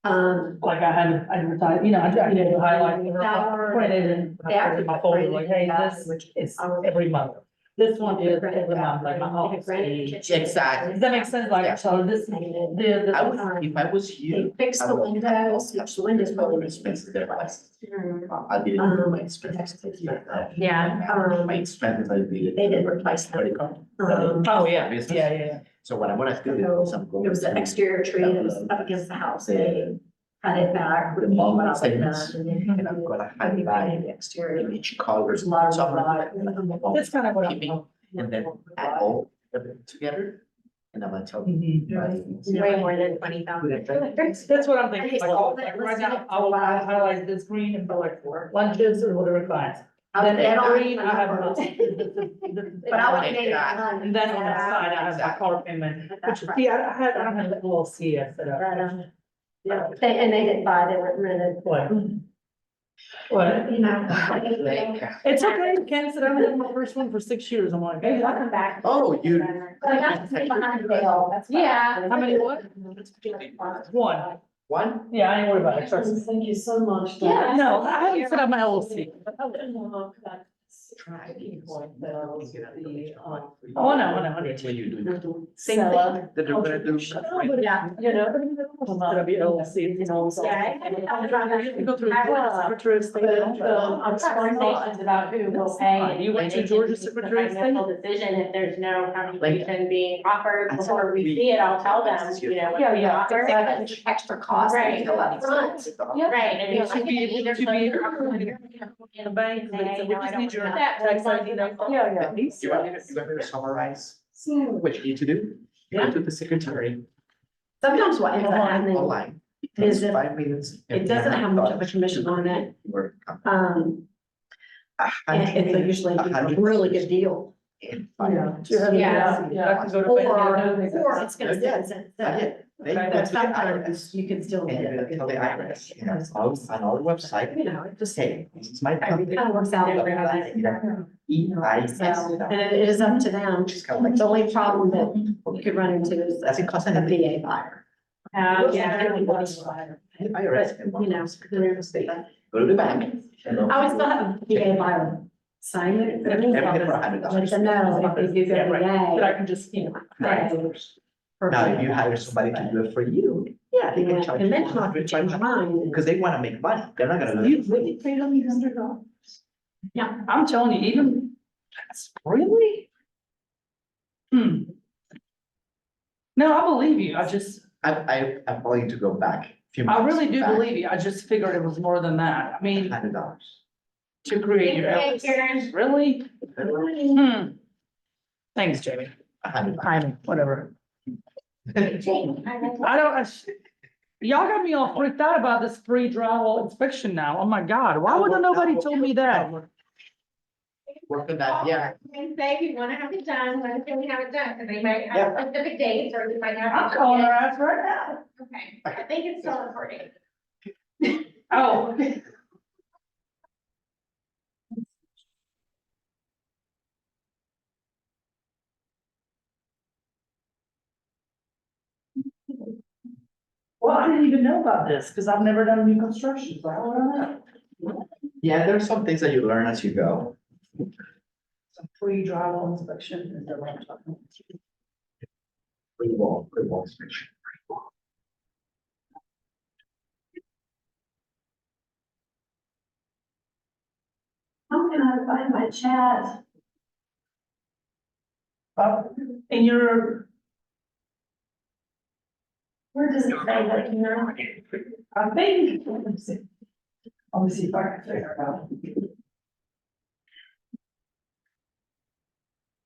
Speaker 1: Um,
Speaker 4: I had to advertise, you know, I had to highlight,
Speaker 1: Shower.
Speaker 4: print it and I put in my folder like, hey, this is every month. This one is every month, like my office.
Speaker 2: Exactly.
Speaker 4: Does that make sense? Like, so this, the.
Speaker 2: I would, if I was you.
Speaker 3: Fix
Speaker 2: I
Speaker 3: the
Speaker 2: would-
Speaker 3: windows, fix the windows.
Speaker 2: Probably expenses there, but I didn't do my expenses.
Speaker 5: Yeah.
Speaker 2: My expenses, I did.
Speaker 3: They did replace them.
Speaker 4: Oh, yeah, yeah.
Speaker 2: So what I'm gonna do is I'm going.
Speaker 3: It was an
Speaker 2: to-
Speaker 3: exterior tree that was up against the house, they cut it back, removed all of it,
Speaker 2: And I'm gonna highlight
Speaker 3: the exterior.
Speaker 2: each color.
Speaker 3: There's a lot of,
Speaker 2: So I'm gonna-
Speaker 4: That's kind of what I'm.
Speaker 2: Keeping, and then add all of it together, and I'm gonna tell you.
Speaker 4: Mhm.
Speaker 5: Way more than 20,000.
Speaker 4: That's what I'm thinking, like right now, I will highlight this green and go like lunches or whatever clients. Then green, I have.
Speaker 3: But I would make it
Speaker 4: And then on the side, I have my color payment, which, see, I don't have that little CS set up.
Speaker 3: Yeah, and they didn't buy, they went rented.
Speaker 4: What? What?
Speaker 3: You know.
Speaker 4: It's okay, Kansas, I've been my first one for 6 years, I'm like, hey,
Speaker 5: Welcome back.
Speaker 2: Oh, you.
Speaker 3: But I got to stay behind the veil, that's fine.
Speaker 5: Yeah.
Speaker 4: how many what? One,
Speaker 2: One?
Speaker 4: yeah, I ain't worried about it, trust me.
Speaker 6: Thank you so much.
Speaker 3: Yeah.
Speaker 4: No, I haven't set up my LLC.
Speaker 2: Try.
Speaker 4: Oh, I know.
Speaker 2: That's what you do.
Speaker 4: Same thing.
Speaker 2: That they're gonna do.
Speaker 5: Yeah.
Speaker 4: You know, it's gonna be LLC, you know, so.
Speaker 5: Yeah.
Speaker 4: You go through. Secretary of State.
Speaker 5: Conversations about who will pay.
Speaker 4: You went to Georgia Secretary of State?
Speaker 5: Decision if there's no contribution being offered before we see it, I'll tell them, you know. what's being offered.
Speaker 3: Extra cost.
Speaker 5: Right.
Speaker 3: Up front.
Speaker 5: Right, and
Speaker 4: It should be- it should be- The bank, but it's- we just need your tax ID number. Yeah.
Speaker 2: You want me to summarize what you need to do? Go to the secretary
Speaker 3: Sometimes what ends up happening
Speaker 2: online.
Speaker 3: is if
Speaker 2: 5 minutes.
Speaker 3: it doesn't have much of a commission on it, and it's usually a really good deal.
Speaker 5: Yeah.
Speaker 4: Yeah. I can go to bank and get it.
Speaker 3: Or it's gonna sit. But sometimes you can still get
Speaker 2: And
Speaker 3: a
Speaker 2: you
Speaker 3: good
Speaker 2: tell the
Speaker 3: deal.
Speaker 2: IRS, you know, it's on our website,
Speaker 3: You know, it just,
Speaker 2: hey, this is my
Speaker 3: it
Speaker 2: company.
Speaker 3: kind of works out.
Speaker 2: EIS.
Speaker 3: And it is up to them.
Speaker 2: Which is kind of like.
Speaker 3: The only problem that you could run into is
Speaker 2: Does it cost
Speaker 3: a
Speaker 2: anything?
Speaker 3: VA buyer.
Speaker 5: Yeah.
Speaker 2: IRS.
Speaker 3: But, you know,
Speaker 2: Go to the bank.
Speaker 3: I would still have a VA buyer sign it.
Speaker 2: Everything for
Speaker 3: Let
Speaker 2: $100.
Speaker 3: them know if they do
Speaker 4: Yeah,
Speaker 3: go
Speaker 4: right. But I
Speaker 3: VA.
Speaker 4: can just, you know.
Speaker 2: Now, if you hire somebody to do it for you, yeah, they can charge you
Speaker 3: Conventional, if you change your mind.
Speaker 2: because they wanna make money, they're not gonna.
Speaker 4: You really paid on these $100?
Speaker 3: Yeah.
Speaker 4: I'm telling you, even, that's really? No, I believe you,
Speaker 2: I'm going to go back.
Speaker 4: I really do believe you, I just figured it was more than that, I mean,
Speaker 2: $100.
Speaker 4: to create your.
Speaker 5: Thanks, Karen.
Speaker 4: Really? Thanks, Jamie.
Speaker 2: $100.
Speaker 4: Timing, whatever. I don't, y'all got me all freaked out about this free drywall inspection now, oh my God, why would nobody told me that?
Speaker 2: Work on that, yeah.
Speaker 5: And say if you wanna have it done, when can we have it done, because they might have specific dates, or we might have.
Speaker 4: I'm calling her ass right now.
Speaker 5: Okay, I think it's still recording.
Speaker 4: Oh, okay. Well, I didn't even know about this, because I've never done new construction, so how would I know?
Speaker 2: Yeah, there are some things that you learn as you go.
Speaker 4: Some free drywall inspection, is that what I'm talking about?
Speaker 2: Free wall inspection.
Speaker 3: How can I find my chat?
Speaker 4: In your,
Speaker 3: Where does it say that, you know?
Speaker 4: I think, let me see. Let me see if I can figure it out.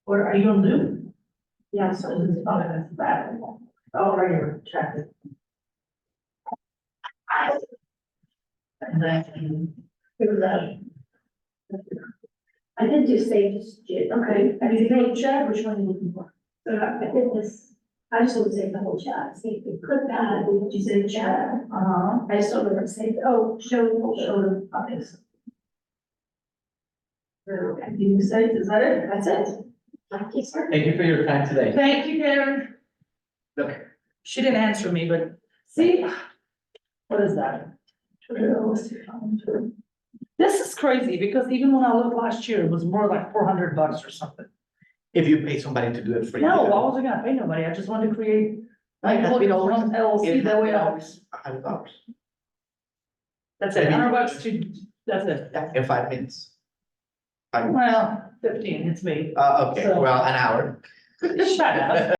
Speaker 4: What are you gonna do?
Speaker 3: Yeah, so this is probably that's bad.
Speaker 4: Oh, right here, check it. And then, figure that.
Speaker 3: I did do stages.
Speaker 4: Okay, have you done chat, which one are you looking for?
Speaker 3: I did this, I just want to say the whole chat, see if you click that, did you say chat?
Speaker 4: Uh-huh.
Speaker 3: I just don't remember saying, oh, show them others.
Speaker 4: Okay, you say, is that it?
Speaker 3: That's it. Thank you, sir.
Speaker 2: Thank you for your time today.
Speaker 4: Thank you, Karen.
Speaker 2: Look,
Speaker 4: She didn't answer me, but see, what is that? This is crazy, because even when I looked last year, it was more like $400 or something.
Speaker 2: If you pay somebody to do it for you.
Speaker 4: No, I wasn't gonna pay nobody, I just wanted to create. Like,
Speaker 2: It has
Speaker 4: look,
Speaker 2: been
Speaker 4: it's
Speaker 2: always-
Speaker 4: one LLC, that way,
Speaker 2: $100.
Speaker 4: that's it, $100 to, that's it.
Speaker 2: Yeah, in 5 minutes. 5 minutes.
Speaker 4: Well, 15, it's me.
Speaker 2: Okay,
Speaker 4: So-
Speaker 2: well, an hour.
Speaker 4: Shut up.